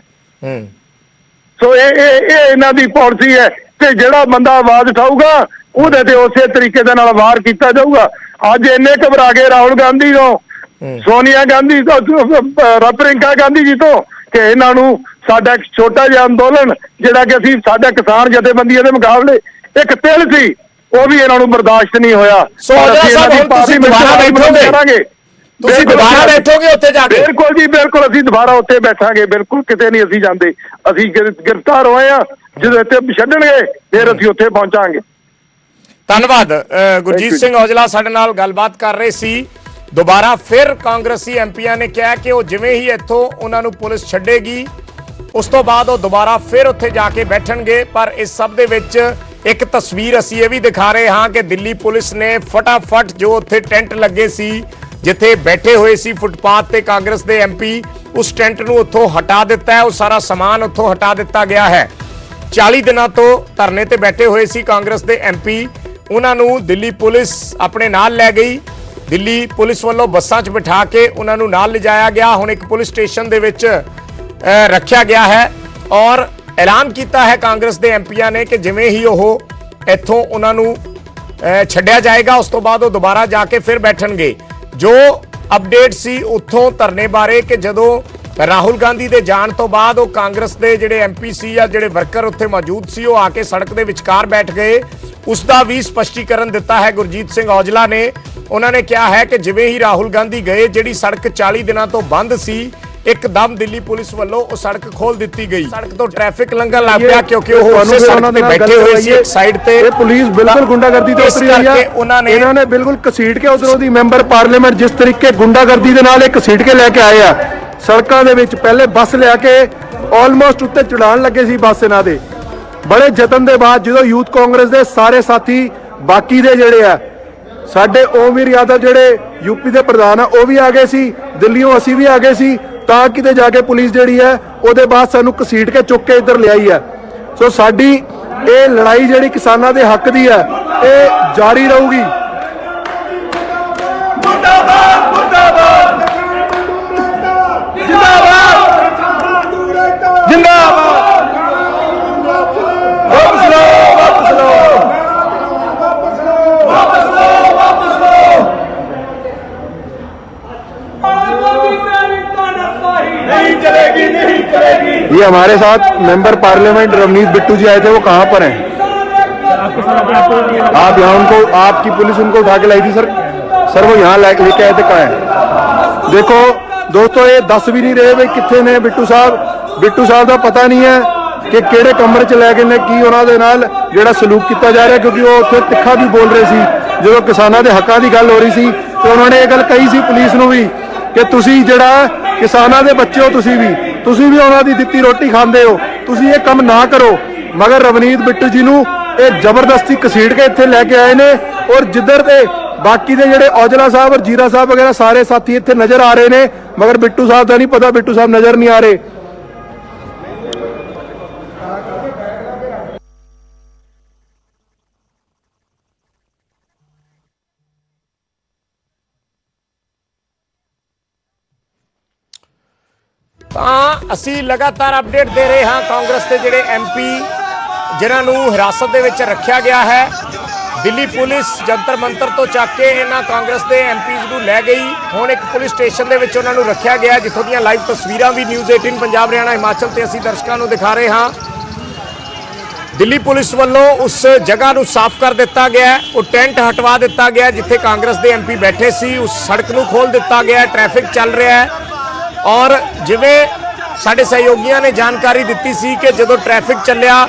ਸੋ ਇਹ ਇਹਨਾਂ ਦੀ ਪਾਲਿਸੀ ਹੈ ਕਿ ਜਿਹੜਾ ਬੰਦਾ ਆਵਾਜ਼ ਉਠਾਊਗਾ ਉਹਦੇ ਤੇ ਉਸੇ ਤਰੀਕੇ ਦੇ ਨਾਲ ਵਾਰ ਕੀਤਾ ਜਾਊਗਾ। ਅੱਜ ਇੰਨੇ ਘਬਰਾ ਗਏ ਰਾਹੁਲ ਗਾਂਧੀ ਤੋਂ, ਸੋਨੀਆ ਗਾਂਧੀ ਤੋਂ, ਪ੍ਰਿੰਕਾ ਗਾਂਧੀ ਜੀ ਤੋਂ, ਕਿ ਇਹਨਾਂ ਨੂੰ ਸਾਡਾ ਇੱਕ ਛੋਟਾ ਜਿਹਾ ਅੰਦੋਲਨ ਜਿਹੜਾ ਕਿ ਅਸੀਂ ਸਾਡਾ ਕਿਸਾਨ ਜਥੇਬੰਦੀਆਂ ਦੇ ਮੁਕਾਬਲੇ ਇੱਕ ਤਿਲ ਸੀ, ਉਹ ਵੀ ਇਹਨਾਂ ਨੂੰ ਬਰਦਾਸ਼ਤ ਨਹੀਂ ਹੋਇਆ। ਤੁਸੀਂ ਦੁਬਾਰਾ ਬੈਠੋਗੇ ਉੱਥੇ ਜਾ ਕੇ? ਬਿਲਕੁਲ ਜੀ, ਬਿਲਕੁਲ, ਅਸੀਂ ਦੁਬਾਰਾ ਉੱਥੇ ਬੈਠਾਂਗੇ, ਬਿਲਕੁਲ ਕਿਤੇ ਨਹੀਂ ਅਸੀਂ ਜਾਂਦੇ। ਅਸੀਂ ਗ੍ਰਿਫਤਾਰ ਹੋਏ ਆ, ਜਦੋਂ ਇੱਥੇ ਛੱਡਣਗੇ ਫਿਰ ਅਸੀਂ ਉੱਥੇ ਪਹੁੰਚਾਂਗੇ। ਧੰਨਵਾਦ। ਗੁਰਜੀਤ ਸਿੰਘ ਔਜਲਾ ਸਾਡੇ ਨਾਲ ਗੱਲਬਾਤ ਕਰ ਰਹੇ ਸੀ। ਦੁਬਾਰਾ ਫਿਰ ਕਾਂਗਰਸੀ ਐਮਪੀਆਂ ਨੇ ਕਿਹਾ ਕਿ ਉਹ ਜਿਵੇਂ ਹੀ ਇੱਥੋਂ ਉਹਨਾਂ ਨੂੰ ਪੁਲਿਸ ਛੱਡੇਗੀ, ਉਸ ਤੋਂ ਬਾਅਦ ਉਹ ਦੁਬਾਰਾ ਫਿਰ ਉੱਥੇ ਜਾ ਕੇ ਬੈਠਣਗੇ। ਪਰ ਇਸ ਸਭ ਦੇ ਵਿੱਚ ਇੱਕ ਤਸਵੀਰ ਅਸੀਂ ਇਹ ਵੀ ਦਿਖਾ ਰਹੇ ਹਾਂ ਕਿ ਦਿੱਲੀ ਪੁਲਿਸ ਨੇ ਫਟਾਫਟ ਜੋ ਉੱਥੇ ਟੈਂਟ ਲੱਗੇ ਸੀ, ਜਿੱਥੇ ਬੈਠੇ ਹੋਏ ਸੀ ਫੁੱਟਪਾਥ ਤੇ ਕਾਂਗਰਸ ਦੇ ਐਮਪੀ, ਉਸ ਟੈਂਟ ਨੂੰ ਉੱਥੋਂ ਹਟਾ ਦਿੱਤਾ ਹੈ। ਉਹ ਸਾਰਾ ਸਮਾਨ ਉੱਥੋਂ ਹਟਾ ਦਿੱਤਾ ਗਿਆ ਹੈ। 40 ਦਿਨਾਂ ਤੋਂ ਧਰਨੇ ਤੇ ਬੈਠੇ ਹੋਏ ਸੀ ਕਾਂਗਰਸ ਦੇ ਐਮਪੀ, ਉਹਨਾਂ ਨੂੰ ਦਿੱਲੀ ਪੁਲਿਸ ਆਪਣੇ ਨਾਲ ਲੈ ਗਈ। ਦਿੱਲੀ ਪੁਲਿਸ ਵੱਲੋਂ ਬੱਸਾਂ 'ਚ ਬਿਠਾ ਕੇ ਉਹਨਾਂ ਨੂੰ ਨਾਲ ਲਿਜਾਇਆ ਗਿਆ। ਹੁਣ ਇੱਕ ਪੁਲਿਸ ਸਟੇਸ਼ਨ ਦੇ ਵਿੱਚ ਰੱਖਿਆ ਗਿਆ ਹੈ ਔਰ ਐਲਾਨ ਕੀਤਾ ਹੈ ਕਾਂਗਰਸ ਦੇ ਐਮਪੀਆਂ ਨੇ ਕਿ ਜਿਵੇਂ ਹੀ ਉਹ ਇੱਥੋਂ ਉਹਨਾਂ ਨੂੰ ਛੱਡਿਆ ਜਾਏਗਾ, ਉਸ ਤੋਂ ਬਾਅਦ ਉਹ ਦੁਬਾਰਾ ਜਾ ਕੇ ਫਿਰ ਬੈਠਣਗੇ। ਜੋ ਅਪਡੇਟ ਸੀ ਉੱਥੋਂ ਧਰਨੇ ਬਾਰੇ ਕਿ ਜਦੋਂ ਰਾਹੁਲ ਗਾਂਧੀ ਦੇ ਜਾਣ ਤੋਂ ਬਾਅਦ ਉਹ ਕਾਂਗਰਸ ਦੇ ਜਿਹੜੇ ਐਮਪੀ ਸੀ ਜਾਂ ਜਿਹੜੇ ਵਰਕਰ ਉੱਥੇ ਮੌਜੂਦ ਸੀ, ਉਹ ਆ ਕੇ ਸੜਕ ਦੇ ਵਿਚਕਾਰ ਬੈਠ ਗਏ, ਉਸ ਦਾ ਵੀ ਸਪਸ਼ਟੀਕਰਨ ਦਿੱਤਾ ਹੈ ਗੁਰਜੀਤ ਸਿੰਘ ਔਜਲਾ ਨੇ। ਉਹਨਾਂ ਨੇ ਕਿਹਾ ਹੈ ਕਿ ਜਿਵੇਂ ਹੀ ਰਾਹੁਲ ਗਾਂਧੀ ਗਏ, ਜਿਹੜੀ ਸੜਕ 40 ਦਿਨਾਂ ਤੋਂ ਬੰਦ ਸੀ, ਇੱਕਦਮ ਦਿੱਲੀ ਪੁਲਿਸ ਵੱਲੋਂ ਉਹ ਸੜਕ ਖੋਲ ਦਿੱਤੀ ਗਈ। ਸੜਕ ਤੋਂ ਟ੍ਰੈਫਿਕ ਲੰਘਣ ਲੱਗ ਪਿਆ ਕਿਉਂਕਿ ਉਹ ਉਸੇ ਸੜਕ ਤੇ ਬੈਠੇ ਹੋਏ ਸੀ ਇੱਕ ਸਾਈਡ ਤੇ। ਇਹ ਪੁਲਿਸ ਬਿਲਕੁਲ ਗੁੰਡਾਗਰਦੀ ਤੋਂ ਉਤਰੀ ਆਈ ਹੈ। ਇਹਨਾਂ ਨੇ ਬਿਲਕੁਲ ਘਸੀਟ ਕੇ ਉਧਰੋਂ ਦੀ ਮੈਂਬਰ ਪਾਰਲੀਮੈਂਟ ਜਿਸ ਤਰੀਕੇ ਗੁੰਡਾਗਰਦੀ ਦੇ ਨਾਲ ਇਹ ਘਸੀਟ ਕੇ ਲੈ ਕੇ ਆਏ ਆ ਸੜਕਾਂ ਦੇ ਵਿੱਚ, ਪਹਿਲੇ ਬੱਸ ਲਿਆ ਕੇ ਆਲਮੋਸਟ ਉੱਤੇ ਚੜਾਉਣ ਲੱਗੇ ਸੀ ਬੱਸ ਇਹਨਾਂ ਦੇ। ਬੜੇ ਯਤਨ ਦੇ ਬਾਅਦ ਜਦੋਂ ਯੂਥ ਕਾਂਗਰਸ ਦੇ ਸਾਰੇ ਸਾਥੀ ਬਾਕੀ ਦੇ ਜਿਹੜੇ ਆ ਸਾਡੇ ਓਮਵੀਰ ਯਾਦਵ ਜਿਹੜੇ ਯੂਪੀ ਦੇ ਪ੍ਰਧਾਨ ਆ ਉਹ ਵੀ ਆ ਗਏ ਸੀ, ਦਿੱਲੀੋਂ ਅਸੀਂ ਵੀ ਆ ਗਏ ਸੀ, ਤਾਂ ਕਿਤੇ ਜਾ ਕੇ ਪੁਲਿਸ ਜਿਹੜੀ ਹੈ ਉਹਦੇ ਬਾਅਦ ਸਾਨੂੰ ਘਸੀਟ ਕੇ ਚੁੱਕ ਕੇ ਇੱਧਰ ਲਿਆਈ ਹੈ। ਸੋ ਸਾਡੀ ਇਹ ਲੜਾਈ ਜਿਹੜੀ ਕਿਸਾਨਾਂ ਦੇ ਹੱਕ ਦੀ ਹੈ ਇਹ ਜਾਰੀ ਰਹੂਗੀ। ਮੁਰਦਾਬਾਦ ਮੁਰਦਾਬਾਦ ਜਿੰਦਾਬਾਦ ਜਿੰਦਾਬਾਦ। नहीं चलेगी, नहीं चलेगी। ये हमारे साथ मेंबर पार्लियामेंट रवनीत बिट्टू जी आए थे, वो कहाँ पर हैं? आप यहाँ उनको, आपकी पुलिस उनको उठा के लाई थी सर? सर वो यहाँ लेके आए थे, कहाँ है? देखो दोस्तों, ये दस भी नहीं रहे भाई कितने ने बिट्टू साहब का पता नहीं है कि ਕਿਹੜੇ ਕਮਰੇ 'ਚ ਲੈ ਕੇ ਨੇ ਕੀ ਉਹਨਾਂ ਦੇ ਨਾਲ ਜਿਹੜਾ ਸਲੂਕ ਕੀਤਾ ਜਾ ਰਿਹਾ, ਕਿਉਂਕਿ ਉਹ ਉੱਥੇ ਤਿੱਖਾ ਵੀ ਬੋਲ ਰਹੇ ਸੀ ਜਦੋਂ ਕਿਸਾਨਾਂ ਦੇ ਹੱਕਾਂ ਦੀ ਗੱਲ ਹੋ ਰਹੀ ਸੀ ਤੇ ਉਹਨਾਂ ਨੇ ਇਹ ਗੱਲ ਕਹੀ ਸੀ ਪੁਲਿਸ ਨੂੰ ਵੀ ਕਿ ਤੁਸੀਂ ਜਿਹੜਾ ਕਿਸਾਨਾਂ ਦੇ ਬੱਚੇ ਹੋ, ਤੁਸੀਂ ਵੀ ਉਹਨਾਂ ਦੀ ਦਿੱਤੀ ਰੋਟੀ ਖਾਂਦੇ ਹੋ, ਤੁਸੀਂ ਇਹ ਕੰਮ ਨਾ ਕਰੋ। ਮਗਰ ਰਵਨੀਤ ਬਿੱਟੂ ਜੀ ਨੂੰ ਇਹ ਜ਼ਬਰਦਸਤੀ ਘਸੀੜ ਕੇ ਇੱਥੇ ਲੈ ਕੇ ਆਏ ਨੇ ਔਰ ਜਿੱਧਰ ਤੇ ਬਾਕੀ ਦੇ ਜਿਹੜੇ ਔਜਲਾ ਸਾਹਿਬ ਔਰ ਜੀਰਾ ਸਾਹਿਬ ਵਗੈਰਾ ਸਾਰੇ ਸਾਥੀ ਇੱਥੇ ਨਜ਼ਰ ਆ ਰਹੇ ਨੇ, ਮਗਰ ਬਿੱਟੂ ਸਾਹਿਬ ਦਾ ਨਹੀਂ ਪਤਾ, ਬਿੱਟੂ ਸਾਹਿਬ ਨਜ਼ਰ ਨਹੀਂ ਆ ਰਹੇ। ਤਾਂ ਅਸੀਂ ਲਗਾਤਾਰ ਅਪਡੇਟ ਦੇ ਰਹੇ ਹਾਂ। ਕਾਂਗਰਸ ਦੇ ਜਿਹੜੇ ਐਮਪੀ ਜਿਨ੍ਹਾਂ ਨੂੰ ਹਿਰਾਸਤ ਦੇ ਵਿੱਚ ਰੱਖਿਆ ਗਿਆ ਹੈ, ਦਿੱਲੀ ਪੁਲਿਸ ਜੰਤਰ ਮੰਤਰ ਤੋਂ ਚੱਕ ਕੇ ਇਹਨਾਂ ਕਾਂਗਰਸ ਦੇ ਐਮਪੀਜ਼ ਨੂੰ ਲੈ ਗਈ। ਹੁਣ ਇੱਕ ਪੁਲਿਸ ਸਟੇਸ਼ਨ ਦੇ ਵਿੱਚ ਉਹਨਾਂ ਨੂੰ ਰੱਖਿਆ ਗਿਆ, ਜਿੱਥੋਂ ਦੀਆਂ ਲਾਈਵ ਤਸਵੀਰਾਂ ਵੀ ਨਿਊਜ਼ 18 ਪੰਜਾਬ ਹਰਿਆਣਾ ਹਿਮਾਚਲ ਤੇ ਅਸੀਂ ਦਰਸ਼ਕਾਂ ਨੂੰ ਦਿਖਾ ਰਹੇ ਹਾਂ। ਦਿੱਲੀ ਪੁਲਿਸ ਵੱਲੋਂ ਉਸ ਜਗ੍ਹਾ ਨੂੰ ਸਾਫ਼ ਕਰ ਦਿੱਤਾ ਗਿਆ, ਉਹ ਟੈਂਟ ਹਟਵਾ ਦਿੱਤਾ ਗਿਆ ਜਿੱਥੇ ਕਾਂਗਰਸ ਦੇ ਐਮਪੀ ਬੈਠੇ ਸੀ, ਉਸ ਸੜਕ ਨੂੰ ਖੋਲ੍ਹ ਦਿੱਤਾ ਗਿਆ। ਟ੍ਰੈਫਿਕ ਚੱਲ ਰਿਹਾ ਹੈ ਔਰ ਜਿਵੇਂ ਸਾਡੇ ਸਹਿਯੋਗੀਆਂ ਨੇ ਜਾਣਕਾਰੀ ਦਿੱਤੀ ਸੀ ਕਿ ਜਦੋਂ ਟ੍ਰੈਫਿਕ ਚੱਲਿਆ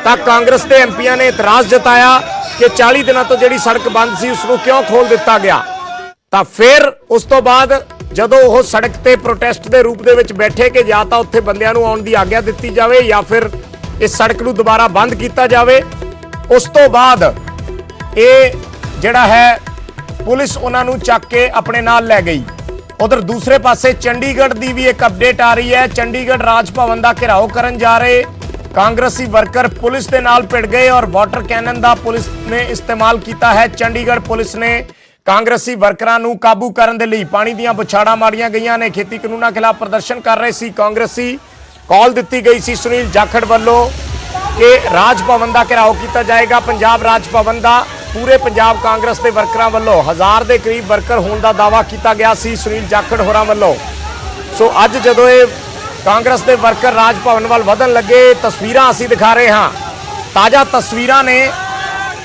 ਤਾਂ ਕਾਂਗਰਸ ਦੇ ਐਮਪੀਆਂ ਨੇ ਇਤਰਾਜ਼ ਜਤਾਇਆ ਕਿ 40 ਦਿਨਾਂ ਤੋਂ ਜਿਹੜੀ ਸੜਕ ਬੰਦ ਸੀ ਉਸ ਨੂੰ ਕਿਉਂ ਖੋਲ੍ਹ ਦਿੱਤਾ ਗਿਆ। ਤਾਂ ਫਿਰ ਉਸ ਤੋਂ ਬਾਅਦ ਜਦੋਂ ਉਹ ਸੜਕ ਤੇ ਪ੍ਰੋਟੈਸਟ ਦੇ ਰੂਪ ਦੇ ਵਿੱਚ ਬੈਠੇ ਕਿ ਜਾਂ ਤਾਂ ਉੱਥੇ ਬੰਦਿਆਂ ਨੂੰ ਆਉਣ ਦੀ ਆਗਿਆ ਦਿੱਤੀ ਜਾਵੇ ਜਾਂ ਫਿਰ ਇਸ ਸੜਕ ਨੂੰ ਦੁਬਾਰਾ ਬੰਦ ਕੀਤਾ ਜਾਵੇ, ਉਸ ਤੋਂ ਬਾਅਦ ਇਹ ਜਿਹੜਾ ਹੈ ਪੁਲਿਸ ਉਹਨਾਂ ਨੂੰ ਚੱਕ ਕੇ ਆਪਣੇ ਨਾਲ ਲੈ ਗਈ। ਉਧਰ ਦੂਸਰੇ ਪਾਸੇ ਚੰਡੀਗੜ੍ਹ ਦੀ ਵੀ ਇੱਕ ਅਪਡੇਟ ਆ ਰਹੀ ਹੈ। ਚੰਡੀਗੜ੍ਹ ਰਾਜ ਭਵਨ ਦਾ ਘਿਰਾਓ ਕਰਨ ਜਾ ਰਹੇ ਕਾਂਗਰਸੀ ਵਰਕਰ ਪੁਲਿਸ ਦੇ ਨਾਲ ਭਿੜ ਗਏ ਔਰ ਵਾਟਰ ਕੈਨਨ ਦਾ ਪੁਲਿਸ ਨੇ ਇਸਤੇਮਾਲ ਕੀਤਾ ਹੈ। ਚੰਡੀਗੜ੍ਹ ਪੁਲਿਸ ਨੇ ਕਾਂਗਰਸੀ ਵਰਕਰਾਂ ਨੂੰ ਕਾਬੂ ਕਰਨ ਦੇ ਲਈ ਪਾਣੀ ਦੀਆਂ ਬੁਛਾੜਾਂ ਮਾਰੀਆਂ ਗਈਆਂ ਨੇ। ਖੇਤੀ ਕਾਨੂੰਨਾਂ ਖਿਲਾਫ ਪ੍ਰਦਰਸ਼ਨ ਕਰ ਰਹੇ ਸੀ ਕਾਂਗਰਸੀ। ਕਾਲ ਦਿੱਤੀ ਗਈ ਸੀ ਸੁਨੀਲ ਜਾਖੜ ਵੱਲੋਂ ਕਿ ਰਾਜ ਭਵਨ ਦਾ ਘਿਰਾਓ ਕੀਤਾ ਜਾਏਗਾ। ਪੰਜਾਬ ਰਾਜ ਭਵਨ ਦਾ ਪੂਰੇ ਪੰਜਾਬ ਕਾਂਗਰਸ ਦੇ ਵਰਕਰਾਂ ਵੱਲੋਂ 1000 ਦੇ ਕਰੀਬ ਵਰਕਰ ਹੋਣ ਦਾ ਦਾਅਵਾ ਕੀਤਾ ਗਿਆ ਸੀ ਸੁਨੀਲ ਜਾਖੜ ਹੋਰਾਂ ਵੱਲੋਂ। ਸੋ ਅੱਜ ਜਦੋਂ ਇਹ ਕਾਂਗਰਸ ਦੇ ਵਰਕਰ ਰਾਜ ਭਵਨ ਵੱਲ ਵਧਣ ਲੱਗੇ, ਤਸਵੀਰਾਂ ਅਸੀਂ ਦਿਖਾ ਰਹੇ ਹਾਂ। ਤਾਜ਼ਾ ਤਸਵੀਰਾਂ ਨੇ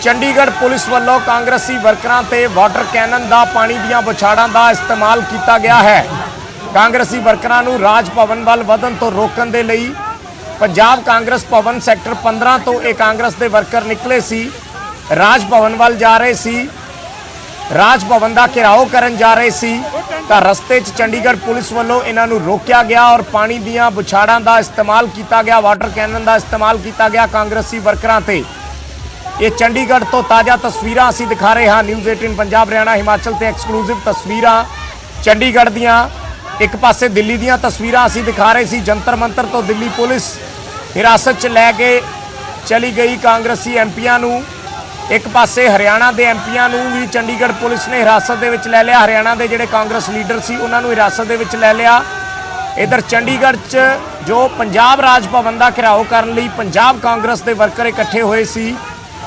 ਚੰਡੀਗੜ੍ਹ ਪੁਲਿਸ ਵੱਲੋਂ ਕਾਂਗਰਸੀ ਵਰਕਰਾਂ ਤੇ ਵਾਟਰ ਕੈਨਨ ਦਾ ਪਾਣੀ ਦੀਆਂ ਬੁਛਾੜਾਂ ਦਾ ਇਸਤੇਮਾਲ ਕੀਤਾ ਗਿਆ ਹੈ। ਕਾਂਗਰਸੀ ਵਰਕਰਾਂ ਨੂੰ ਰਾਜ ਭਵਨ ਵੱਲ ਵਧਣ ਤੋਂ ਰੋਕਣ ਦੇ ਲਈ ਪੰਜਾਬ ਕਾਂਗਰਸ ਭਵਨ ਸੈਕਟਰ 15 ਤੋਂ ਇਹ ਕਾਂਗਰਸ ਦੇ ਵਰਕਰ ਨਿਕਲੇ ਸੀ, ਰਾਜ ਭਵਨ ਵੱਲ ਜਾ ਰਹੇ ਸੀ, ਰਾਜ ਭਵਨ ਦਾ ਘਿਰਾਓ ਕਰਨ ਜਾ ਰਹੇ ਸੀ ਤਾਂ ਰਸਤੇ 'ਚ ਚੰਡੀਗੜ੍ਹ ਪੁਲਿਸ ਵੱਲੋਂ ਇਹਨਾਂ ਨੂੰ ਰੋਕਿਆ ਗਿਆ ਔਰ ਪਾਣੀ ਦੀਆਂ ਬੁਛਾੜਾਂ ਦਾ ਇਸਤੇਮਾਲ ਕੀਤਾ ਗਿਆ, ਵਾਟਰ ਕੈਨਨ ਦਾ ਇਸਤੇਮਾਲ ਕੀਤਾ ਗਿਆ ਕਾਂਗਰਸੀ ਵਰਕਰਾਂ ਤੇ। ਇਹ ਚੰਡੀਗੜ੍ਹ ਤੋਂ ਤਾਜ਼ਾ ਤਸਵੀਰਾਂ ਅਸੀਂ ਦਿਖਾ ਰਹੇ ਹਾਂ। ਨਿਊਜ਼ 18 ਪੰਜਾਬ ਹਰਿਆਣਾ ਹਿਮਾਚਲ ਤੇ ਐਕਸਕਲੂਸਿਵ ਤਸਵੀਰਾਂ ਚੰਡੀਗੜ੍ਹ ਦੀਆਂ। ਇੱਕ ਪਾਸੇ ਦਿੱਲੀ ਦੀਆਂ ਤਸਵੀਰਾਂ ਅਸੀਂ ਦਿਖਾ ਰਹੇ ਸੀ। ਜੰਤਰ ਮੰਤਰ ਤੋਂ ਦਿੱਲੀ ਪੁਲਿਸ ਹਿਰਾਸਤ 'ਚ ਲੈ ਕੇ ਚਲੀ ਗਈ ਕਾਂਗਰਸੀ ਐਮਪੀਆਂ ਨੂੰ। ਇੱਕ ਪਾਸੇ ਹਰਿਆਣਾ ਦੇ ਐਮਪੀਆਂ ਨੂੰ ਵੀ ਚੰਡੀਗੜ੍ਹ ਪੁਲਿਸ ਨੇ ਹਿਰਾਸਤ ਦੇ ਵਿੱਚ ਲੈ ਲਿਆ। ਹਰਿਆਣਾ ਦੇ ਜਿਹੜੇ ਕਾਂਗਰਸ ਲੀਡਰ ਸੀ ਉਹਨਾਂ ਨੂੰ ਹਿਰਾਸਤ ਦੇ ਵਿੱਚ ਲੈ ਲਿਆ। ਇਧਰ ਚੰਡੀਗੜ੍ਹ 'ਚ ਜੋ ਪੰਜਾਬ ਰਾਜ ਭਵਨ ਦਾ ਘਿਰਾਓ ਕਰਨ ਲਈ ਪੰਜਾਬ ਕਾਂਗਰਸ ਦੇ ਵਰਕਰ ਇਕੱਠੇ ਹੋਏ ਸੀ,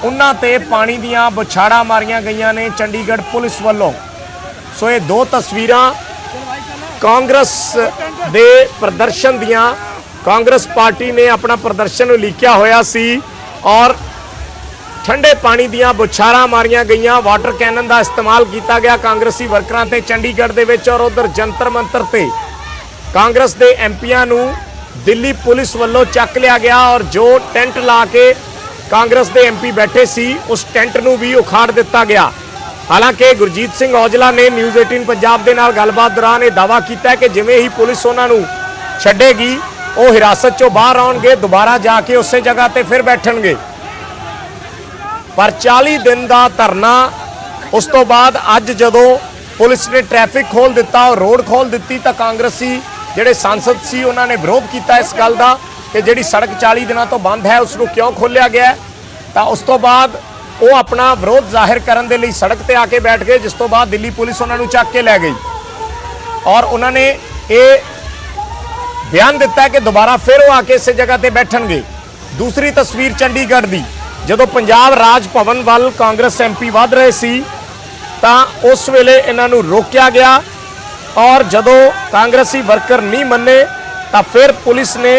ਉਹਨਾਂ ਤੇ ਪਾਣੀ ਦੀਆਂ ਬੁਛਾੜਾਂ ਮਾਰੀਆਂ ਗਈਆਂ ਨੇ ਚੰਡੀਗੜ੍ਹ ਪੁਲਿਸ ਵੱਲੋਂ। ਸੋ ਇਹ ਦੋ ਤਸਵੀਰਾਂ ਕਾਂਗਰਸ ਦੇ ਪ੍ਰਦਰਸ਼ਨ ਦੀਆਂ। ਕਾਂਗਰਸ ਪਾਰਟੀ ਨੇ ਆਪਣਾ ਪ੍ਰਦਰਸ਼ਨ ਉਲੀਕਿਆ ਹੋਇਆ ਸੀ ਔਰ ਠੰਡੇ ਪਾਣੀ ਦੀਆਂ ਬੁਛਾੜਾਂ ਮਾਰੀਆਂ ਗਈਆਂ, ਵਾਟਰ ਕੈਨਨ ਦਾ ਇਸਤੇਮਾਲ ਕੀਤਾ ਗਿਆ ਕਾਂਗਰਸੀ ਵਰਕਰਾਂ ਤੇ ਚੰਡੀਗੜ੍ਹ ਦੇ ਵਿੱਚ। ਔਰ ਉਧਰ ਜੰਤਰ ਮੰਤਰ ਤੇ ਕਾਂਗਰਸ ਦੇ ਐਮਪੀਆਂ ਨੂੰ ਦਿੱਲੀ ਪੁਲਿਸ ਵੱਲੋਂ ਚੱਕ ਲਿਆ ਗਿਆ ਔਰ ਜੋ ਟੈਂਟ ਲਾ ਕੇ ਕਾਂਗਰਸ ਦੇ ਐਮਪੀ ਬੈਠੇ ਸੀ ਉਸ ਟੈਂਟ ਨੂੰ ਵੀ ਉਖਾੜ ਦਿੱਤਾ ਗਿਆ। ਹਾਲਾਂਕਿ ਗੁਰਜੀਤ ਸਿੰਘ ਔਜਲਾ ਨੇ ਨਿਊਜ਼ 18 ਪੰਜਾਬ ਦੇ ਨਾਲ ਗੱਲਬਾਤ ਦੌਰਾਨ ਇਹ ਦਾਅਵਾ ਕੀਤਾ ਕਿ ਜਿਵੇਂ ਹੀ ਪੁਲਿਸ ਉਹਨਾਂ ਨੂੰ ਛੱਡੇਗੀ ਉਹ ਹਿਰਾਸਤ 'ਚੋਂ ਬਾਹਰ ਆਉਣਗੇ, ਦੁਬਾਰਾ ਜਾ ਕੇ ਉਸੇ ਜਗ੍ਹਾ ਤੇ ਫਿਰ ਬੈਠਣਗੇ। ਪਰ 40 ਦਿਨ ਦਾ ਧਰਨਾ ਉਸ ਤੋਂ ਬਾਅਦ ਅੱਜ ਜਦੋਂ ਪੁਲਿਸ ਨੇ ਟ੍ਰੈਫਿਕ ਖੋਲ੍ਹ ਦਿੱਤਾ ਔਰ ਰੋਡ ਖੋਲ੍ਹ ਦਿੱਤੀ ਤਾਂ ਕਾਂਗਰਸੀ ਜਿਹੜੇ ਸੰਸਦ ਸੀ ਉਹਨਾਂ ਨੇ ਵਿਰੋਧ ਕੀਤਾ ਇਸ ਗੱਲ ਦਾ ਕਿ ਜਿਹੜੀ ਸੜਕ 40 ਦਿਨਾਂ ਤੋਂ ਬੰਦ ਹੈ ਉਸ ਨੂੰ ਕਿਉਂ ਖੋਲ੍ਹਿਆ ਗਿਆ। ਤਾਂ ਉਸ ਤੋਂ ਬਾਅਦ ਉਹ ਆਪਣਾ ਵਿਰੋਧ ਜ਼ਾਹਿਰ ਕਰਨ ਦੇ ਲਈ ਸੜਕ ਤੇ ਆ ਕੇ ਬੈਠ ਗਏ, ਜਿਸ ਤੋਂ ਬਾਅਦ ਦਿੱਲੀ ਪੁਲਿਸ ਉਹਨਾਂ ਨੂੰ ਚੱਕ ਕੇ ਲੈ ਗਈ ਔਰ ਉਹਨਾਂ ਨੇ ਇਹ ਬਿਆਨ ਦਿੱਤਾ ਕਿ ਦੁਬਾਰਾ ਫਿਰ ਉਹ ਆ ਕੇ ਇਸੇ ਜਗ੍ਹਾ ਤੇ ਬੈਠਣਗੇ। ਦੂਸਰੀ ਤਸਵੀਰ ਚੰਡੀਗੜ੍ਹ ਦੀ, ਜਦੋਂ ਪੰਜਾਬ ਰਾਜ ਭਵਨ ਵੱਲ ਕਾਂਗਰਸ ਐਮਪੀ ਵਧ ਰਹੇ ਸੀ ਤਾਂ ਉਸ ਵੇਲੇ ਇਹਨਾਂ ਨੂੰ ਰੋਕਿਆ ਗਿਆ और जदों कांग्रेसी वर्कर नहीं मन्ने तो फिर पुलिस ने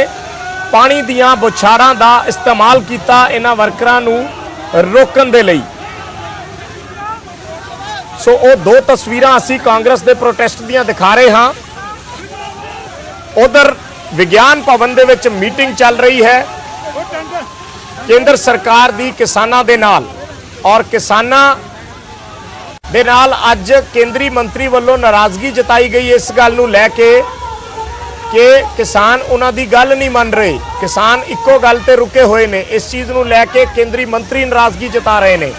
पानी दियां बुछारां दा इस्तेमाल किया इन्हां वर्करां नूं रोकण दे लई। सो वो दो तस्वीरां असीं कांग्रेस दे प्रोटेस्ट दियां दिखा रहे हाँ। उधर विज्ञान भवन दे विच मीटिंग चल रही है केंद्र सरकार दी किसानां दे नाल, और किसानां दे नाल अज केंद्रीय मंत्री वालों नाराजगी जताई गई इस गल नूं लैके कि किसान उन्हां दी गल नहीं मन रहे, किसान इक्को गल ते रुके हुए ने। इस चीज़ नूं लैके केंद्रीय मंत्री नाराजगी जता रहे ने।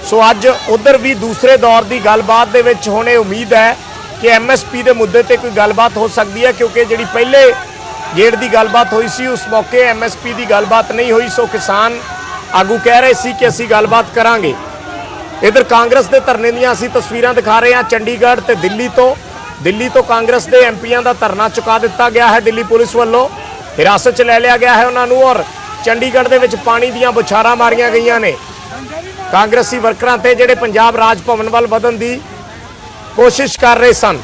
सो अज उधर भी दूसरे दौर की गलबात दे विच होने उम्मीद है कि MSP के मुद्दे ते कोई गलबात हो सकती है, क्योंकि जिहड़ी पहले गेड़ की गलबात हुई सी उस मौके MSP की गलबात नहीं हुई। सो किसान आगू कह रहे सी कि असीं गलबात करांगे। इधर कांग्रेस के धरने दी असीं तस्वीरां दिखा रहे हैं चंडीगढ़ ते दिल्ली तो कांग्रेस के MPआं का धरना चुका दिता गया है। दिल्ली पुलिस वालों हिरासत च ले लिया गया है उन्होंने, और चंडीगढ़ दे विच पानी दीयां बुछारां मारियां गईयां ने कांग्रेसी वर्करां ते जिहड़े पंजाब राज भवन वाल वधन की कोशिश कर रहे सन।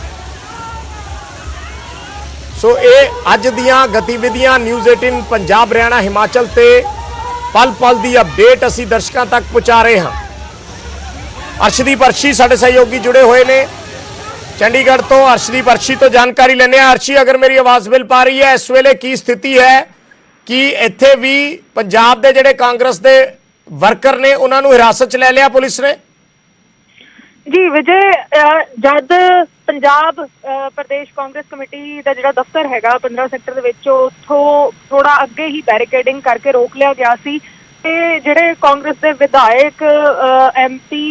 सो ये अज दियां गतिविधियां न्यूज़ 18 पंजाब हरियाणा हिमाचल ते पल पल की अपडेट असी दर्शकों तक पहुँचा रहे हाँ। अर्शदीप अर्शी साडे सहयोगी जुड़े हुए ने चंडीगढ़ तो। अर्शदीप अर्शी तो जानकारी लेने। अर्शी, अगर मेरी आवाज मिल पा रही है, इस वेले की स्थिति है कि इत्थे भी पंजाब दे जिहड़े कांग्रेस दे वर्कर ने उन्होंने हिरासत च ले लिया पुलिस ने? जी विजय, जद पंजाब प्रदेश कांग्रेस कमेटी का जिहड़ा दफ्तर हैगा 15 सैक्टर दे विच उत्थों थोड़ा अगे ही बैरिकेडिंग करके रोक लिया गया सी ते जिहड़े कांग्रेस दे विधायक MP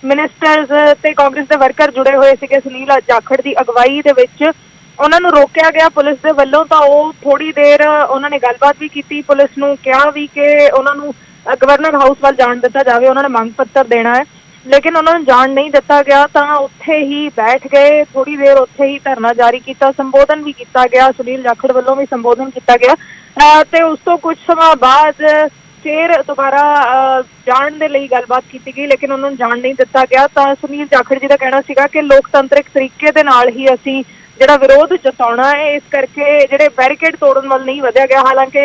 मिनिस्टर्स ते कांग्रेस दे वर्कर जुड़े हुए सीगे सुनील जाखड़ की अगवाई दे विच उन्होंने रोकया गया पुलिस दे वल्लों। तां ओह थोड़ी देर उन्होंने गलबात भी की, पुलिस नूं कहा भी कि उन्होंने गवर्नर हाउस वाल जाण दिता जाए, उन्होंने मंग पत्र देना है, लेकिन उन्होंने जाण नहीं दिता गया। तां उत्थे ही बैठ गए, थोड़ी देर उत्थे ही धरना जारी किया, संबोधन भी किया गया, सुनील जाखड़ वालों भी संबोधन किया गया ते उस तो कुछ समय बाद फिर दोबारा जाण दे लई गलबात की गई, लेकिन उन्होंने जाण नहीं दिता गया। तां सुनील जाखड़ जी का कहना सीगा कि लोकतंत्रिक तरीके दे नाल ही असीं जिहड़ा विरोध जताउणा है, इस करके जिहड़े बैरिकेड तोड़न वाल नहीं वधिया गया। हालांकि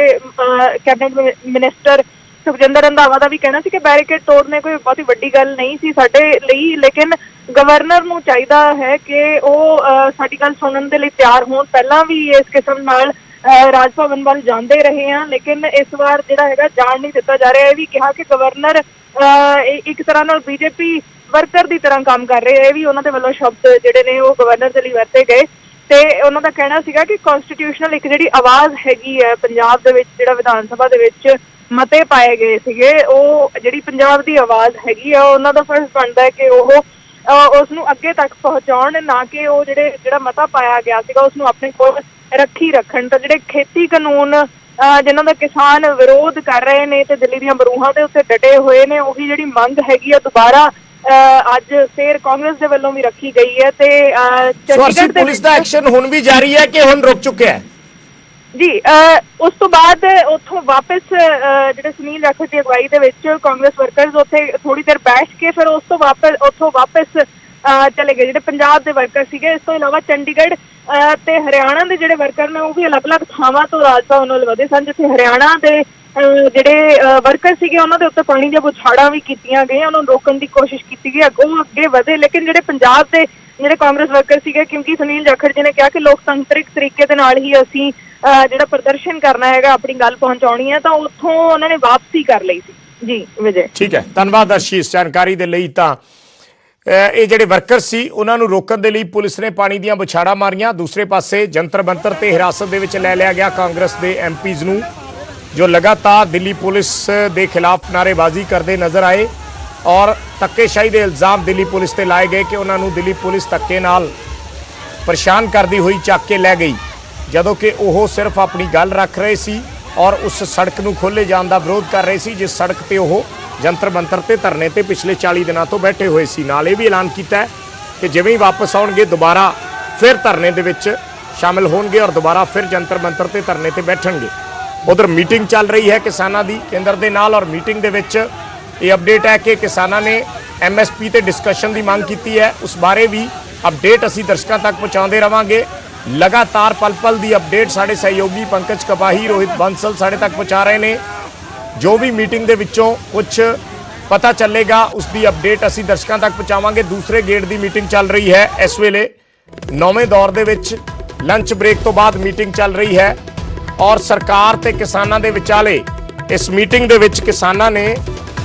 कैबिनेट मिनिस्टर सुखजिंदर रंधावा का भी कहना सी कि बैरिकेड तोड़ने कोई बहुत ही वड्डी गल नहीं सी साडे लई, लेकिन गवर्नर नूं चाहीदा है कि ओह साडी गल सुणन दे लई तैयार होण। पहलां भी इस किस्म नाल राज भवन वाल जाते रहे हैं, लेकिन इस बार जिहड़ा हैगा जाण नहीं दिता जा रहा है। भी कहा कि गवर्नर एक तरह नाल BJP वर्कर की तरह काम कर रहे हैं, भी उन्होंने वालों शब्द जिहड़े ने वो गवर्नर के लिए वरते गए। ते उन्हों का कहना सीगा कि कॉन्स्टिट्यूशनल एक जिहड़ी आवाज़ हैगी है पंजाब दे विच, जिहड़ा विधान सभा दे विच मते पाए गए सीगे, वो जिहड़ी पंजाब की आवाज़ हैगी है उन्हों का फर्ज बनता है कि वो उसनूं अगे तक पहुँचाउण, ना कि वो जिहड़ा मता पाया गया सीगा उसनूं अपने कोल रखी रखण। तो जिहड़े खेती कानून जिन्हां दा किसान विरोध कर रहे हैं तो दिल्ली दीयां बरूहां दे उत्ते डटे हुए ने, उही जिहड़ी मंग हैगी है दोबारा अज फिर कांग्रेस दे वल्लों भी रखी गई है। ते चंडीगढ़ दे पुलिस दा एक्शन हुण भी जारी है कि हुण रुक चुका है? जी उस तो बाद उत्थों वापस जिहड़े सुनील जाखड़ की अगवाई दे विच कांग्रेस वर्कर्स उत्थे थोड़ी देर बैठ के फिर उस तो वापस उत्थों वापस चले गए जिहड़े पंजाब दे वर्कर सीगे। इस तो इलावा चंडीगढ़ ते हरियाणा दे जिहड़े वर्कर ने वो भी अलग अलग थावां तो राज भवन वल वधे सन, जिथे हरियाणा दे जिहड़े वर्कर सीगे उन्हां दे उत्ते पानी दी बुछाड़ां भी कीतीआं गईआं, उन्हां नूं रोकण दी कोशिश कीती गई, अगों अगे वधे। लेकिन जिहड़े पंजाब दे जिहड़े कांग्रेस वर्कर सीगे, क्योंकि सुनील जाखड़ जी ने कहा कि लोकतंत्रिक तरीके दे नाल ही असीं जिहड़ा प्रदर्शन करना हैगा, अपनी गल पहुंचाउणी है, तां उत्थों उन्हां ने वापसी कर लई सी। जी विजय, ठीक है, धन्यवाद अर्शी इस जानकारी दे लई। तां ਇਹ ਜਿਹੜੇ ਵਰਕਰ ਸੀ ਉਹਨਾਂ ਨੂੰ ਰੋਕਣ ਦੇ ਲਈ ਪੁਲਿਸ ਨੇ ਪਾਣੀ ਦੀਆਂ ਬੁਛਾੜਾਂ ਮਾਰੀਆਂ। ਦੂਸਰੇ ਪਾਸੇ ਜੰਤਰ ਮੰਤਰ ਤੇ ਹਿਰਾਸਤ ਦੇ ਵਿੱਚ ਲੈ ਲਿਆ ਗਿਆ ਕਾਂਗਰਸ ਦੇ MPs ਨੂੰ, ਜੋ ਲਗਾਤਾਰ ਦਿੱਲੀ ਪੁਲਿਸ ਦੇ ਖਿਲਾਫ ਨਾਅਰੇਬਾਜ਼ੀ ਕਰਦੇ ਨਜ਼ਰ ਆਏ ਔਰ ਧੱਕੇਸ਼ਾਹੀ ਦੇ ਇਲਜ਼ਾਮ ਦਿੱਲੀ ਪੁਲਿਸ ਤੇ ਲਾਏ ਗਏ ਕਿ ਉਹਨਾਂ ਨੂੰ ਦਿੱਲੀ ਪੁਲਿਸ ਧੱਕੇ ਨਾਲ ਪਰੇਸ਼ਾਨ ਕਰਦੀ ਹੋਈ ਚੱਕ ਕੇ ਲੈ ਗਈ, ਜਦੋਂ ਕਿ ਉਹ ਸਿਰਫ ਆਪਣੀ ਗੱਲ ਰੱਖ ਰਹੇ ਸੀ ਔਰ ਉਸ ਸੜਕ ਨੂੰ ਖੋਲ੍ਹੇ ਜਾਣ ਦਾ ਵਿਰੋਧ ਕਰ ਰਹੇ ਸੀ, ਜਿਸ ਸੜਕ ਤੇ ਉਹ जंतर मंतर ते धरने ते पिछले 40 दिनों तो बैठे हुए सी। नाल ये भी ऐलान किया है कि जिवें ही वापस आउणगे दोबारा फिर धरने दे विच शामिल होणगे और दोबारा फिर जंतर मंतर ते धरने ते बैठणगे। उधर मीटिंग चल रही है किसानां दी केंद्र दे नाल और मीटिंग दे विच ये अपडेट है कि किसानां ने MSP ते डिस्कशन की मांग की है, उस बारे भी ਅਪਡੇਟ ਅਸੀਂ ਦਰਸ਼ਕਾਂ ਤੱਕ ਪਹੁੰਚਾਉਂਦੇ ਰਵਾਂਗੇ। ਲਗਾਤਾਰ ਪਲ-ਪਲ ਦੀ ਅਪਡੇਟ ਸਾਡੇ ਸਹਿਯੋਗੀ ਪੰਕਜ ਕਪਾਹੀ, ਰੋਹਿਤ ਬੰਸਲ ਸਾਡੇ ਤੱਕ ਪਹੁੰਚਾ ਰਹੇ ਨੇ। ਜੋ ਵੀ ਮੀਟਿੰਗ ਦੇ ਵਿੱਚੋਂ ਕੁਝ ਪਤਾ ਚੱਲੇਗਾ ਉਸ ਦੀ ਅਪਡੇਟ ਅਸੀਂ ਦਰਸ਼ਕਾਂ ਤੱਕ ਪਹੁੰਚਾਵਾਂਗੇ। ਦੂਸਰੇ ਗੇੜ ਦੀ ਮੀਟਿੰਗ ਚੱਲ ਰਹੀ ਹੈ ਇਸ ਵੇਲੇ, 9ਵੇਂ ਦੌਰ ਦੇ ਵਿੱਚ ਲੰਚ ਬ੍ਰੇਕ ਤੋਂ ਬਾਅਦ ਮੀਟਿੰਗ ਚੱਲ ਰਹੀ ਹੈ ਔਰ ਸਰਕਾਰ ਤੇ ਕਿਸਾਨਾਂ ਦੇ ਵਿਚਾਲੇ ਇਸ ਮੀਟਿੰਗ ਦੇ ਵਿੱਚ ਕਿਸਾਨਾਂ ਨੇ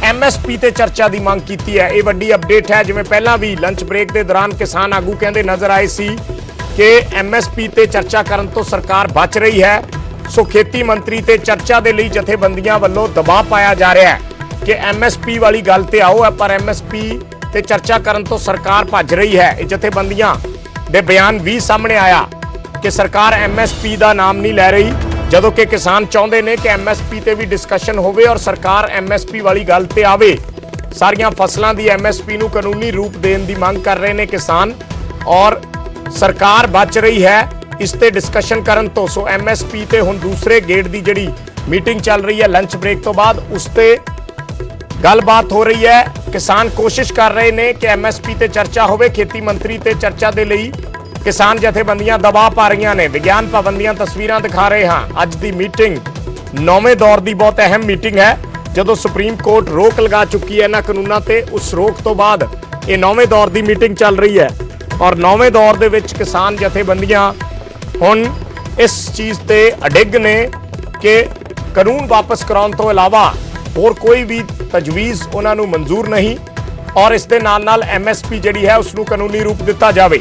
MSP ਤੇ ਚਰਚਾ ਦੀ ਮੰਗ ਕੀਤੀ ਹੈ। ਇਹ ਵੱਡੀ ਅਪਡੇਟ ਹੈ। ਜਿਵੇਂ ਪਹਿਲਾਂ ਵੀ ਲੰਚ ਬ੍ਰੇਕ ਦੇ ਦੌਰਾਨ ਕਿਸਾਨ ਆਗੂ ਕਹਿੰਦੇ ਨਜ਼ਰ ਆਏ ਸੀ ਕਿ MSP ਤੇ ਚਰਚਾ ਕਰਨ ਤੋਂ ਸਰਕਾਰ ਬਚ ਰਹੀ ਹੈ। ਸੋ ਖੇਤੀ ਮੰਤਰੀ ਤੇ ਚਰਚਾ ਦੇ ਲਈ ਜਥੇਬੰਦੀਆਂ ਵੱਲੋਂ ਦਬਾਅ ਪਾਇਆ ਜਾ ਰਿਹਾ ਹੈ ਕਿ MSP ਵਾਲੀ ਗੱਲ ਤੇ ਆਓ, ਪਰ MSP ਤੇ ਚਰਚਾ ਕਰਨ ਤੋਂ ਸਰਕਾਰ ਭੱਜ ਰਹੀ ਹੈ। ਇਹ ਜਥੇਬੰਦੀਆਂ ਦੇ ਬਿਆਨ ਵੀ ਸਾਹਮਣੇ ਆਇਆ ਕਿ ਸਰਕਾਰ MSP ਦਾ ਨਾਮ ਨਹੀਂ ਲੈ ਰਹੀ, ਜਦੋਂ ਕਿ ਕਿਸਾਨ ਚਾਹੁੰਦੇ ਨੇ ਕਿ MSP ਤੇ ਵੀ ਡਿਸਕਸ਼ਨ ਹੋਵੇ ਔਰ ਸਰਕਾਰ MSP ਵਾਲੀ ਗੱਲ ਤੇ ਆਵੇ। ਸਾਰੀਆਂ ਫਸਲਾਂ ਦੀ MSP ਨੂੰ ਕਾਨੂੰਨੀ ਰੂਪ ਦੇਣ ਦੀ ਮੰਗ ਕਰ ਰਹੇ ਨੇ ਕਿਸਾਨ ਔਰ ਸਰਕਾਰ ਬਚ ਰਹੀ ਹੈ ਇਸ ਤੇ ਡਿਸਕਸ਼ਨ ਕਰਨ ਤੋਂ। ਸੋ MSP ਤੇ ਹੁਣ ਦੂਸਰੇ ਗੇੜ ਦੀ ਜਿਹੜੀ ਮੀਟਿੰਗ ਚੱਲ ਰਹੀ ਹੈ ਲੰਚ ਬ੍ਰੇਕ ਤੋਂ ਬਾਅਦ, ਉਸ ਤੇ ਗੱਲਬਾਤ ਹੋ ਰਹੀ ਹੈ। ਕਿਸਾਨ ਕੋਸ਼ਿਸ਼ ਕਰ ਰਹੇ ਨੇ ਕਿ MSP ਤੇ ਚਰਚਾ ਹੋਵੇ। ਖੇਤੀ ਮੰਤਰੀ ਤੇ ਚਰਚਾ ਦੇ ਲਈ ਕਿਸਾਨ ਜਥੇਬੰਦੀਆਂ ਦਬਾਅ ਪਾ ਰਹੀਆਂ ਨੇ। ਵਿਗਿਆਨ ਭਵਨ ਦੀਆਂ ਤਸਵੀਰਾਂ ਦਿਖਾ ਰਹੇ ਹਾਂ। ਅੱਜ ਦੀ ਮੀਟਿੰਗ 9ਵੇਂ ਦੌਰ ਦੀ ਬਹੁਤ ਅਹਿਮ ਮੀਟਿੰਗ ਹੈ। ਜਦੋਂ ਸੁਪਰੀਮ ਕੋਰਟ ਰੋਕ ਲਗਾ ਚੁੱਕੀ ਹੈ ਇਹਨਾਂ ਕਾਨੂੰਨਾਂ ਤੇ, ਉਸ ਰੋਕ ਤੋਂ ਬਾਅਦ ਇਹ 9ਵੇਂ ਦੌਰ ਦੀ ਮੀਟਿੰਗ ਚੱਲ ਰਹੀ ਹੈ ਔਰ 9ਵੇਂ ਦੌਰ ਦੇ ਵਿੱਚ ਕਿਸਾਨ ਜਥੇਬੰਦੀਆਂ ਹੁਣ ਇਸ ਚੀਜ਼ ਤੇ ਅਡਿੱਗ ਨੇ ਕਿ ਕਾਨੂੰਨ ਵਾਪਸ ਕਰਾਉਣ ਤੋਂ ਇਲਾਵਾ ਹੋਰ ਕੋਈ ਵੀ ਤਜਵੀਜ਼ ਉਹਨਾਂ ਨੂੰ ਮਨਜ਼ੂਰ ਨਹੀਂ ਔਰ ਇਸ ਦੇ ਨਾਲ MSP ਜਿਹੜੀ ਹੈ ਉਸ ਨੂੰ ਕਾਨੂੰਨੀ ਰੂਪ ਦਿੱਤਾ ਜਾਵੇ।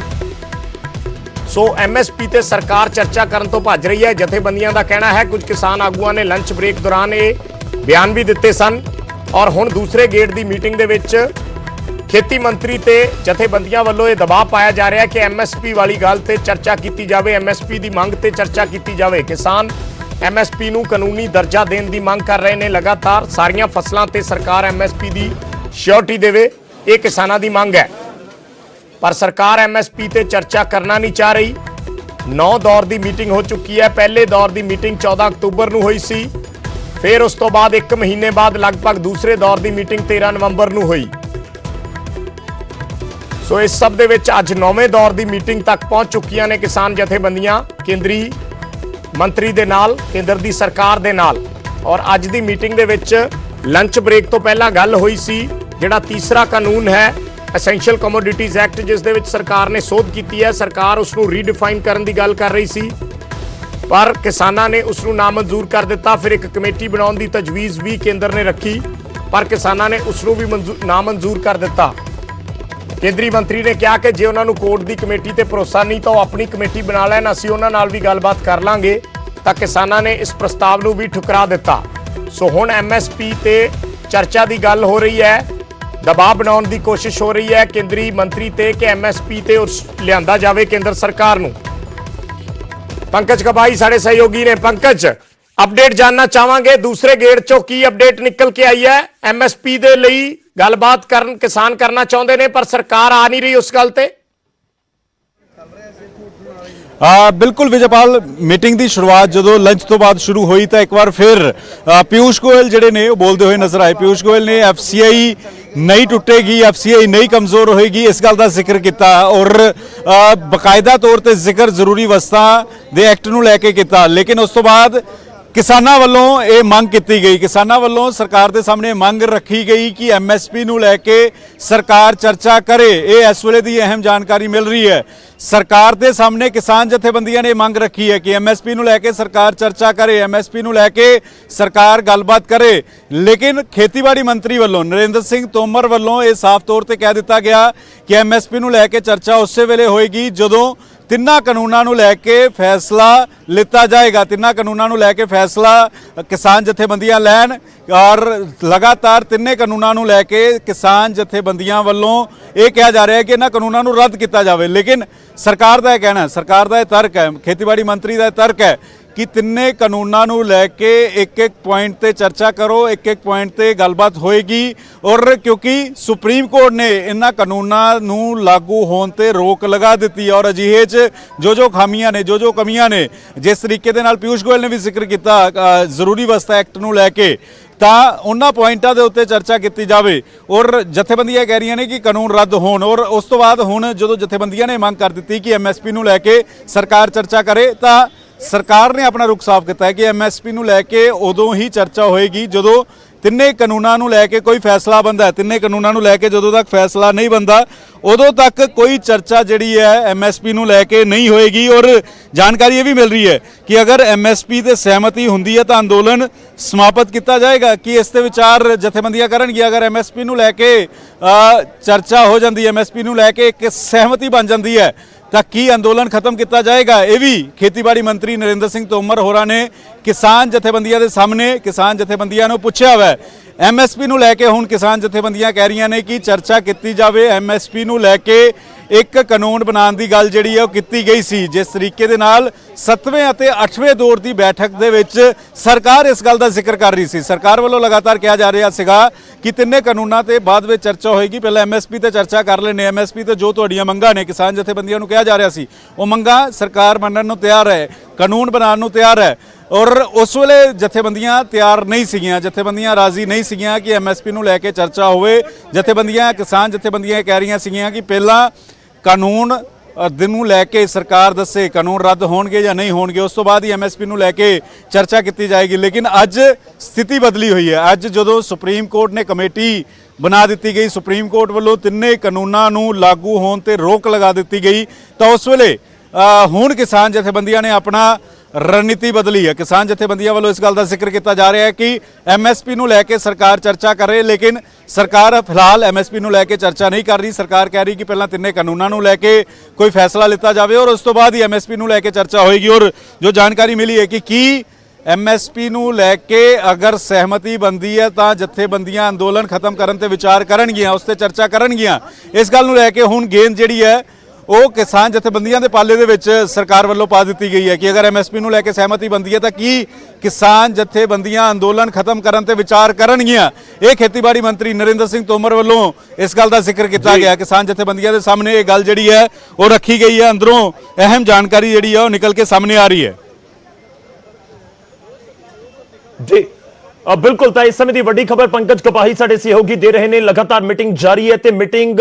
ਸੋ MSP ਤੇ ਸਰਕਾਰ ਚਰਚਾ ਕਰਨ ਤੋਂ ਭੱਜ ਰਹੀ ਹੈ। ਜਥੇਬੰਦੀਆਂ ਦਾ ਕਹਿਣਾ ਹੈ, ਕੁਝ ਕਿਸਾਨ ਆਗੂਆਂ ਨੇ ਲੰਚ ਬ੍ਰੇਕ ਦੌਰਾਨ ਇਹ ਬਿਆਨ ਵੀ ਦਿੱਤੇ ਸਨ ਔਰ ਹੁਣ ਦੂਸਰੇ ਗੇੜ ਦੀ ਮੀਟਿੰਗ ਦੇ ਵਿੱਚ ਖੇਤੀ ਮੰਤਰੀ ਤੇ ਜਥੇਬੰਦੀਆਂ ਵੱਲੋਂ ਇਹ ਦਬਾਅ ਪਾਇਆ ਜਾ ਰਿਹਾ ਹੈ ਕਿ MSP ਵਾਲੀ ਗੱਲ ਤੇ ਚਰਚਾ ਕੀਤੀ ਜਾਵੇ, MSP ਦੀ ਮੰਗ ਤੇ ਚਰਚਾ ਕੀਤੀ ਜਾਵੇ। ਕਿਸਾਨ MSP ਨੂੰ ਕਾਨੂੰਨੀ ਦਰਜਾ ਦੇਣ ਦੀ ਮੰਗ ਕਰ ਰਹੇ ਨੇ ਲਗਾਤਾਰ। ਸਾਰੀਆਂ ਫਸਲਾਂ ਤੇ ਸਰਕਾਰ MSP ਦੀ ਸ਼ਿਓਰਟੀ ਦੇਵੇ, ਇਹ ਕਿਸਾਨਾਂ ਦੀ ਮੰਗ ਹੈ। ਪਰ ਸਰਕਾਰ MSP ਤੇ ਚਰਚਾ ਕਰਨਾ ਨਹੀਂ ਚਾਹ ਰਹੀ। 9 ਦੌਰ ਦੀ ਮੀਟਿੰਗ ਹੋ ਚੁੱਕੀ ਹੈ। ਪਹਿਲੇ ਦੌਰ ਦੀ ਮੀਟਿੰਗ 14 ਅਕਤੂਬਰ ਨੂੰ ਹੋਈ ਸੀ, ਫਿਰ ਉਸ ਤੋਂ ਬਾਅਦ 1 ਮਹੀਨੇ ਬਾਅਦ ਲਗਭਗ ਦੂਸਰੇ ਦੌਰ ਦੀ ਮੀਟਿੰਗ 13 ਨਵੰਬਰ ਨੂੰ ਹੋਈ। ਸੋ ਇਸ ਸਭ ਦੇ ਵਿੱਚ ਅੱਜ 9ਵੇਂ ਦੌਰ ਦੀ ਮੀਟਿੰਗ ਤੱਕ ਪਹੁੰਚ ਚੁੱਕੀਆਂ ਨੇ ਕਿਸਾਨ ਜਥੇਬੰਦੀਆਂ ਕੇਂਦਰੀ ਮੰਤਰੀ ਦੇ ਨਾਲ, ਕੇਂਦਰ ਦੀ ਸਰਕਾਰ ਦੇ ਨਾਲ। ਔਰ ਅੱਜ ਦੀ ਮੀਟਿੰਗ ਦੇ ਵਿੱਚ ਲੰਚ ਬ੍ਰੇਕ ਤੋਂ ਪਹਿਲਾਂ ਗੱਲ ਹੋਈ ਸੀ ਜਿਹੜਾ ਤੀਸਰਾ ਕਾਨੂੰਨ ਹੈ ਐਸੈਂਸ਼ੀਅਲ ਕਮੋਡਿਟੀਜ਼ ਐਕਟ, ਜਿਸ ਦੇ ਵਿੱਚ ਸਰਕਾਰ ਨੇ ਸੋਧ ਕੀਤੀ ਹੈ। ਸਰਕਾਰ ਉਸ ਨੂੰ ਰੀਡਿਫਾਈਨ ਕਰਨ ਦੀ ਗੱਲ ਕਰ ਰਹੀ ਸੀ ਪਰ ਕਿਸਾਨਾਂ ਨੇ ਉਸ ਨੂੰ ਨਾਮਨਜ਼ੂਰ ਕਰ ਦਿੱਤਾ। ਫਿਰ ਇੱਕ ਕਮੇਟੀ ਬਣਾਉਣ ਦੀ ਤਜਵੀਜ਼ ਵੀ ਕੇਂਦਰ ਨੇ ਰੱਖੀ ਪਰ ਕਿਸਾਨਾਂ ਨੇ ਉਸ ਨੂੰ ਵੀ ਨਾਮਨਜ਼ੂਰ ਕਰ ਦਿੱਤਾ। ਕੇਂਦਰੀ ਮੰਤਰੀ ਨੇ ਕਿਹਾ ਕਿ ਜੇ ਉਹਨਾਂ ਨੂੰ ਕੋਰਟ ਦੀ ਕਮੇਟੀ ਤੇ ਭਰੋਸਾ ਨਹੀਂ ਤਾਂ ਉਹ ਆਪਣੀ ਕਮੇਟੀ ਬਣਾ ਲੈਣ, ਅਸੀਂ ਉਹਨਾਂ ਨਾਲ ਵੀ ਗੱਲਬਾਤ ਕਰ ਲਾਂਗੇ। ਤਾਂ ਕਿਸਾਨਾਂ ਨੇ ਇਸ ਪ੍ਰਸਤਾਵ ਨੂੰ ਵੀ ਠੁਕਰਾ ਦਿੱਤਾ। ਸੋ ਹੁਣ MSP ਤੇ ਚਰਚਾ ਦੀ ਗੱਲ ਹੋ ਰਹੀ ਹੈ, ਦਬਾਅ ਬਣਾਉਣ ਦੀ ਕੋਸ਼ਿਸ਼ ਹੋ ਰਹੀ ਹੈ ਕੇਂਦਰੀ ਮੰਤਰੀ ਤੇ ਕਿ MSP ਤੇ ਲਿਆਂਦਾ ਜਾਵੇ ਕੇਂਦਰ ਸਰਕਾਰ ਨੂੰ। ਪੰਕਜ ਕਪਾਹੀ ਸਾਡੇ ਸਹਿਯੋਗੀ ਨੇ। ਪੰਕਜ, ਅਪਡੇਟ ਜਾਨਣਾ ਚਾਹਾਂਗੇ ਦੂਸਰੇ ਗੇੜ ਚੋਂ ਕੀ ਅਪਡੇਟ ਨਿਕਲ ਕੇ ਆਈ ਹੈ। MSP ਦੇ ਲਈ ਗੱਲਬਾਤ ਕਰਨ ਕਿਸਾਨ ਕਰਨਾ ਚਾਹੁੰਦੇ ਨੇ ਪਰ ਸਰਕਾਰ ਆ ਨਹੀਂ ਰਹੀ ਉਸ ਗੱਲ ਤੇ। ਬਿਲਕੁਲ ਵਿਜੇਪਾਲ, ਮੀਟਿੰਗ ਦੀ ਸ਼ੁਰੂਆਤ ਜਦੋਂ ਲੰਚ ਤੋਂ ਬਾਅਦ ਸ਼ੁਰੂ ਹੋਈ ਤਾਂ ਇੱਕ ਵਾਰ ਫਿਰ ਪੀਯੂਸ਼ ਗੋਇਲ ਜਿਹੜੇ ਨੇ ਉਹ ਬੋਲਦੇ ਹੋਏ ਨਜ਼ਰ ਆਏ। ਪੀਯੂਸ਼ ਗੋਇਲ ਨੇ FCI ਨਹੀਂ ਟੁੱਟੇਗੀ, FCI ਨਹੀਂ ਕਮਜ਼ੋਰ ਹੋਏਗੀ, ਇਸ ਗੱਲ ਦਾ ਜ਼ਿਕਰ ਕੀਤਾ ਔਰ ਬਕਾਇਦਾ ਤੌਰ ਤੇ ਜ਼ਿਕਰ ਜ਼ਰੂਰੀ ਵਸਤਾਂ ਦੇ ਐਕਟ ਨੂੰ ਲੈ ਕੇ ਕੀਤਾ। ਲੇਕਿਨ ਉਸ ਤੋਂ ਬਾਅਦ ਕਿਸਾਨਾਂ ਵੱਲੋਂ ਇਹ ਮੰਗ ਕੀਤੀ ਗਈ, ਕਿਸਾਨਾਂ ਵੱਲੋਂ ਸਰਕਾਰ ਦੇ ਸਾਹਮਣੇ ਮੰਗ ਰੱਖੀ ਗਈ ਕਿ MSP ਨੂੰ ਲੈ ਕੇ ਸਰਕਾਰ ਚਰਚਾ ਕਰੇ। ਇਹ ਇਸ ਵੇਲੇ ਦੀ ਅਹਿਮ ਜਾਣਕਾਰੀ ਮਿਲ ਰਹੀ ਹੈ। ਸਰਕਾਰ ਦੇ ਸਾਹਮਣੇ ਕਿਸਾਨ ਜਥੇਬੰਦੀਆਂ ਨੇ ਮੰਗ ਰੱਖੀ ਹੈ ਕਿ MSP ਨੂੰ ਲੈ ਕੇ ਸਰਕਾਰ ਚਰਚਾ ਕਰੇ, MSP ਨੂੰ ਲੈ ਕੇ ਸਰਕਾਰ ਗੱਲਬਾਤ ਕਰੇ। ਲੇਕਿਨ ਖੇਤੀਬਾੜੀ ਮੰਤਰੀ ਵੱਲੋਂ ਨਰਿੰਦਰ ਸਿੰਘ ਤੋਮਰ ਵੱਲੋਂ ਇਹ ਸਾਫ਼ ਤੌਰ ਤੇ ਕਹਿ ਦਿੱਤਾ ਗਿਆ ਕਿ MSP ਨੂੰ ਲੈ ਕੇ ਚਰਚਾ ਉਸੇ ਵੇਲੇ ਹੋਏਗੀ ਜਦੋਂ ਤਿੰਨਾਂ ਕਾਨੂੰਨਾਂ ਨੂੰ ਲੈ ਕੇ ਫੈਸਲਾ ਲਿੱਤਾ ਜਾਏਗਾ। ਤਿੰਨਾਂ ਕਾਨੂੰਨਾਂ ਨੂੰ ਲੈ ਕੇ ਫੈਸਲਾ ਕਿਸਾਨ ਜਥੇਬੰਦੀਆਂ ਲੈਣ ਔਰ ਲਗਾਤਾਰ ਤਿੰਨੇ ਕਾਨੂੰਨਾਂ ਨੂੰ ਲੈ ਕੇ ਕਿਸਾਨ ਜਥੇਬੰਦੀਆਂ ਵੱਲੋਂ ਇਹ ਕਿਹਾ ਜਾ ਰਿਹਾ ਹੈ ਕਿ ਇਹਨਾਂ ਕਾਨੂੰਨਾਂ ਨੂੰ ਰੱਦ ਕੀਤਾ ਜਾਵੇ। ਲੇਕਿਨ ਸਰਕਾਰ ਦਾ ਇਹ ਕਹਿਣਾ, ਸਰਕਾਰ ਦਾ ਇਹ ਤਰਕ ਹੈ, ਖੇਤੀਬਾੜੀ ਮੰਤਰੀ ਦਾ ਇਹ ਤਰਕ ਹੈ ਕਿ ਤਿੰਨੇ ਕਾਨੂੰਨਾਂ ਨੂੰ ਲੈ ਕੇ ਇੱਕ ਇੱਕ ਪੁਆਇੰਟ ਤੇ ਚਰਚਾ ਕਰੋ, ਇੱਕ ਇੱਕ ਪੁਆਇੰਟ ਤੇ ਗੱਲਬਾਤ ਹੋਏਗੀ। ਔਰ ਕਿਉਂਕਿ ਸੁਪਰੀਮ ਕੋਰਟ ਨੇ ਇਹਨਾਂ ਕਾਨੂੰਨਾਂ ਨੂੰ ਲਾਗੂ ਹੋਣ ਤੇ ਰੋਕ ਲਗਾ ਦਿੱਤੀ ਔਰ ਅਜਿਹੇ 'ਚ ਜੋ ਖਾਮੀਆਂ ਨੇ, ਜੋ ਕਮੀਆਂ ਨੇ, ਜਿਸ ਤਰੀਕੇ ਦੇ ਨਾਲ ਪਿਊਸ਼ ਗੋਇਲ ਨੇ ਵੀ ਜ਼ਿਕਰ ਕੀਤਾ ਜ਼ਰੂਰੀ ਵਸਤਾਂ ਐਕਟ ਨੂੰ ਲੈ ਕੇ, ਤਾਂ ਉਹਨਾਂ ਪੁਆਇੰਟਾਂ ਦੇ ਉੱਤੇ ਚਰਚਾ ਕੀਤੀ ਜਾਵੇ। ਔਰ ਜਥੇਬੰਦੀਆਂ ਕਹਿ ਰਹੀਆਂ ਨੇ ਕਿ ਕਾਨੂੰਨ ਰੱਦ ਹੋਣ। ਔਰ ਉਸ ਤੋਂ ਬਾਅਦ ਹੁਣ ਜਦੋਂ ਜਥੇਬੰਦੀਆਂ ਨੇ ਮੰਗ ਕਰ ਦਿੱਤੀ ਕਿ ਐਮਐਸਪੀ ਨੂੰ ਲੈ ਕੇ ਸਰਕਾਰ ਚਰਚਾ ਕਰੇ, ਤਾਂ ਸਰਕਾਰ ਨੇ ਆਪਣਾ ਰੁਖ ਸਾਫ਼ ਕੀਤਾ ਹੈ ਕਿ ਐਮਐਸਪੀ ਨੂੰ ਲੈ ਕੇ ਉਦੋਂ ਹੀ ਚਰਚਾ ਹੋਏਗੀ ਜਦੋਂ ਤਿੰਨੇ ਕਾਨੂੰਨਾਂ ਨੂੰ ਲੈ ਕੇ ਕੋਈ ਫੈਸਲਾ ਬਣਦਾ ਹੈ। ਤਿੰਨੇ ਕਾਨੂੰਨਾਂ ਨੂੰ ਲੈ ਕੇ ਜਦੋਂ ਤੱਕ ਫੈਸਲਾ ਨਹੀਂ ਬਣਦਾ ਉਦੋਂ ਤੱਕ ਕੋਈ ਚਰਚਾ ਜਿਹੜੀ ਹੈ ਐਮਐਸਪੀ ਨੂੰ ਲੈ ਕੇ ਨਹੀਂ ਹੋਏਗੀ। ਔਰ ਜਾਣਕਾਰੀ ਇਹ ਵੀ ਮਿਲ ਰਹੀ ਹੈ ਕਿ ਅਗਰ ਐਮਐਸਪੀ ਤੇ ਸਹਿਮਤੀ ਹੁੰਦੀ ਹੈ ਤਾਂ ਅੰਦੋਲਨ ਸਮਾਪਤ ਕੀਤਾ ਜਾਏਗਾ। ਕਿ ਇਸ ਤੇ ਵਿਚਾਰ ਜਥੇਬੰਦੀਆਂ ਕਰਨਗੀਆਂ। ਅਗਰ ਐਮਐਸਪੀ ਨੂੰ ਲੈ ਕੇ ਚਰਚਾ ਹੋ ਜਾਂਦੀ ਹੈ, ਐਮਐਸਪੀ ਨੂੰ ਲੈ ਕੇ ਇੱਕ ਸਹਿਮਤੀ ਬਣ ਜਾਂਦੀ ਹੈ, ਤਾਂ ਕੀ ਅੰਦੋਲਨ ਖਤਮ ਕੀਤਾ ਜਾਏਗਾ? ਇਹ ਵੀ ਖੇਤੀਬਾੜੀ ਮੰਤਰੀ ਨਰਿੰਦਰ ਸਿੰਘ ਤੋਮਰ ਹੋਰਾਂ ਨੇ ਕਿਸਾਨ ਜਥੇਬੰਦੀਆਂ ਦੇ ਸਾਹਮਣੇ ਕਿਸਾਨ ਜਥੇਬੰਦੀਆਂ ਨੂੰ ਪੁੱਛਿਆ ਹੋਇਆ ਹੈ। ਐਮਐਸਪੀ ਨੂੰ ਲੈ ਕੇ ਹੁਣ ਕਿਸਾਨ ਜਥੇਬੰਦੀਆਂ ਕਹਿ ਰਹੀਆਂ ਨੇ ਕਿ ਚਰਚਾ ਕੀਤੀ ਜਾਵੇ। ਐਮਐਸਪੀ ਨੂੰ ਲੈ ਕੇ ਇੱਕ ਕਾਨੂੰਨ ਬਣਾਉਣ ਦੀ ਗੱਲ ਜਿਹੜੀ ਹੈ ਉਹ ਕੀਤੀ ਗਈ ਸੀ। ਜਿਸ ਤਰੀਕੇ ਦੇ ਨਾਲ 7ਵੇਂ ਅਤੇ 8ਵੇਂ ਦੌਰ ਦੀ ਬੈਠਕ ਦੇ ਵਿੱਚ ਸਰਕਾਰ ਇਸ ਗੱਲ ਦਾ ਜ਼ਿਕਰ ਕਰ ਰਹੀ ਸੀ। ਸਰਕਾਰ ਵੱਲੋਂ ਲਗਾਤਾਰ ਕਿਹਾ ਜਾ ਰਿਹਾ ਸੀਗਾ ਕਿ ਤਿੰਨੇ ਕਾਨੂੰਨਾਂ ਤੇ ਬਾਅਦ ਵਿੱਚ ਚਰਚਾ ਹੋਏਗੀ, ਪਹਿਲਾਂ ਐਮਐਸਪੀ ਤੇ ਚਰਚਾ ਕਰ ਲੈਣੇ। ਐਮਐਸਪੀ ਤੇ ਜੋ ਤੁਹਾਡੀਆਂ ਮੰਗਾਂ ਨੇ, ਕਿਸਾਨ ਜਥੇਬੰਦੀਆਂ ਨੂੰ ਕਿਹਾ ਜਾ ਰਿਹਾ ਸੀ, ਉਹ ਮੰਗਾਂ ਸਰਕਾਰ ਮੰਨਣ ਨੂੰ ਤਿਆਰ ਹੈ, ਕਾਨੂੰਨ ਬਣਾਉਣ ਨੂੰ ਤਿਆਰ ਹੈ। ਔਰ ਉਸ ਵੇਲੇ ਜਥੇਬੰਦੀਆਂ ਤਿਆਰ ਨਹੀਂ ਸੀਗੀਆਂ, ਜਥੇਬੰਦੀਆਂ ਰਾਜ਼ੀ ਨਹੀਂ ਸੀਗੀਆਂ ਕਿ ਐਮਐਸਪੀ ਨੂੰ ਲੈ ਕੇ ਚਰਚਾ ਹੋਵੇ। ਜਥੇਬੰਦੀਆਂ, ਕਿਸਾਨ ਜਥੇਬੰਦੀਆਂ ਕਹਿ ਰਹੀਆਂ ਸੀਗੀਆਂ ਕਿ ਪਹਿਲਾਂ ਕਾਨੂੰਨ ਦਿਨ ਨੂੰ ਲੈ ਕੇ ਸਰਕਾਰ ਦੱਸੇ ਕਾਨੂੰਨ ਰੱਦ ਹੋਣਗੇ ਜਾਂ ਨਹੀਂ ਹੋਣਗੇ, ਉਸ ਤੋਂ ਬਾਅਦ ਹੀ ਐਮਐਸਪੀ ਨੂੰ ਲੈ ਕੇ ਚਰਚਾ ਕੀਤੀ ਜਾਏਗੀ। ਲੇਕਿਨ ਅੱਜ ਸਥਿਤੀ ਬਦਲੀ ਹੋਈ ਹੈ। ਅੱਜ ਜਦੋਂ ਸੁਪਰੀਮ ਕੋਰਟ ਨੇ ਕਮੇਟੀ ਬਣਾ ਦਿੱਤੀ ਗਈ, ਸੁਪਰੀਮ ਕੋਰਟ ਵੱਲੋਂ ਤਿੰਨੇ ਕਾਨੂੰਨਾਂ ਨੂੰ ਲਾਗੂ ਹੋਣ ਤੇ ਰੋਕ ਲਗਾ ਦਿੱਤੀ ਗਈ, ਤਾਂ ਉਸ ਵੇਲੇ ਹੁਣ ਕਿਸਾਨ ਜਥੇਬੰਦੀਆਂ ਨੇ ਆਪਣਾ ਰਣਨੀਤੀ ਬਦਲੀ ਹੈ। ਕਿਸਾਨ ਜਥੇਬੰਦੀਆਂ ਵੱਲੋਂ ਇਸ ਗੱਲ ਦਾ ਜ਼ਿਕਰ ਕੀਤਾ ਜਾ ਰਿਹਾ ਹੈ ਕਿ ਐਮਐਸਪੀ ਨੂੰ ਲੈ ਕੇ ਸਰਕਾਰ ਚਰਚਾ ਕਰੇ, ਲੇਕਿਨ ਸਰਕਾਰ ਫਿਲਹਾਲ ਐਮਐਸਪੀ ਨੂੰ ਲੈ ਕੇ ਚਰਚਾ ਨਹੀਂ ਕਰ ਰਹੀ। ਸਰਕਾਰ ਕਹਿ ਰਹੀ ਕਿ ਪਹਿਲਾਂ ਤਿੰਨੇ ਕਾਨੂੰਨਾਂ ਨੂੰ ਲੈ ਕੇ ਕੋਈ ਫੈਸਲਾ ਲਿੱਤਾ ਜਾਵੇ ਔਰ ਉਸ ਤੋਂ ਬਾਅਦ ਹੀ ਐਮਐਸਪੀ ਨੂੰ ਲੈ ਕੇ ਚਰਚਾ ਹੋਏਗੀ। ਔਰ ਜੋ ਜਾਣਕਾਰੀ ਮਿਲੀ ਹੈ ਕਿ ਕੀ ਐਮਐਸਪੀ ਨੂੰ ਲੈ ਕੇ ਅਗਰ ਸਹਿਮਤੀ ਬਣਦੀ ਹੈ ਤਾਂ ਜਥੇਬੰਦੀਆਂ ਅੰਦੋਲਨ ਖਤਮ ਕਰਨ ਤੇ ਵਿਚਾਰ ਕਰਨਗੀਆਂ, ਉਸ ਤੇ ਚਰਚਾ ਕਰਨਗੀਆਂ। ਇਸ ਗੱਲ ਨੂੰ ਲੈ ਕੇ ਹੁਣ ਗੇਂਦ ਜਿਹੜੀ ਹੈ ਉਹ ਕਿਸਾਨ ਜਥੇਬੰਦੀਆਂ ਦੇ ਪਾਲੇ ਦੇ ਵਿੱਚ ਸਰਕਾਰ ਵੱਲੋਂ ਪਾ ਦਿੱਤੀ ਗਈ ਹੈ ਕਿ ਅਗਰ ਐਮਐਸਪੀ ਨੂੰ ਲੈ ਕੇ ਸਹਿਮਤੀ ਬਣਦੀ ਹੈ ਤਾਂ ਕੀ ਕਿਸਾਨ ਜਥੇਬੰਦੀਆਂ ਅੰਦੋਲਨ ਖਤਮ ਕਰਨ ਤੇ ਵਿਚਾਰ ਕਰਨਗੀਆਂ। ਇਹ ਖੇਤੀਬਾੜੀ ਮੰਤਰੀ ਨਰਿੰਦਰ ਸਿੰਘ ਤੋਮਰ ਵੱਲੋਂ ਇਸ ਗੱਲ ਦਾ ਜ਼ਿਕਰ ਕੀਤਾ ਗਿਆ। ਕਿਸਾਨ ਜਥੇਬੰਦੀਆਂ ਦੇ ਸਾਹਮਣੇ ਇਹ ਗੱਲ ਜਿਹੜੀ ਹੈ ਉਹ ਰੱਖੀ ਗਈ ਹੈ। ਅੰਦਰੋਂ ਅਹਿਮ ਜਾਣਕਾਰੀ ਜਿਹੜੀ ਹੈ ਉਹ ਨਿਕਲ ਕੇ ਸਾਹਮਣੇ ਆ ਰਹੀ ਹੈ। ਜੀ ਬਿਲकुल। ਤਾਂ ਇਸ ਸਮੇਂ ਦੀ ਵੱਡੀ ਖਬਰ ਪੰਕਜ ਕਪਾਹੀ ਸਾਡੇ ਸਹਿਯੋਗੀ ਦੇ ਰਹੇ ਨੇ। ਲਗਾਤਾਰ ਮੀਟਿੰਗ ਜਾਰੀ ਹੈ ਤੇ ਮੀਟਿੰਗ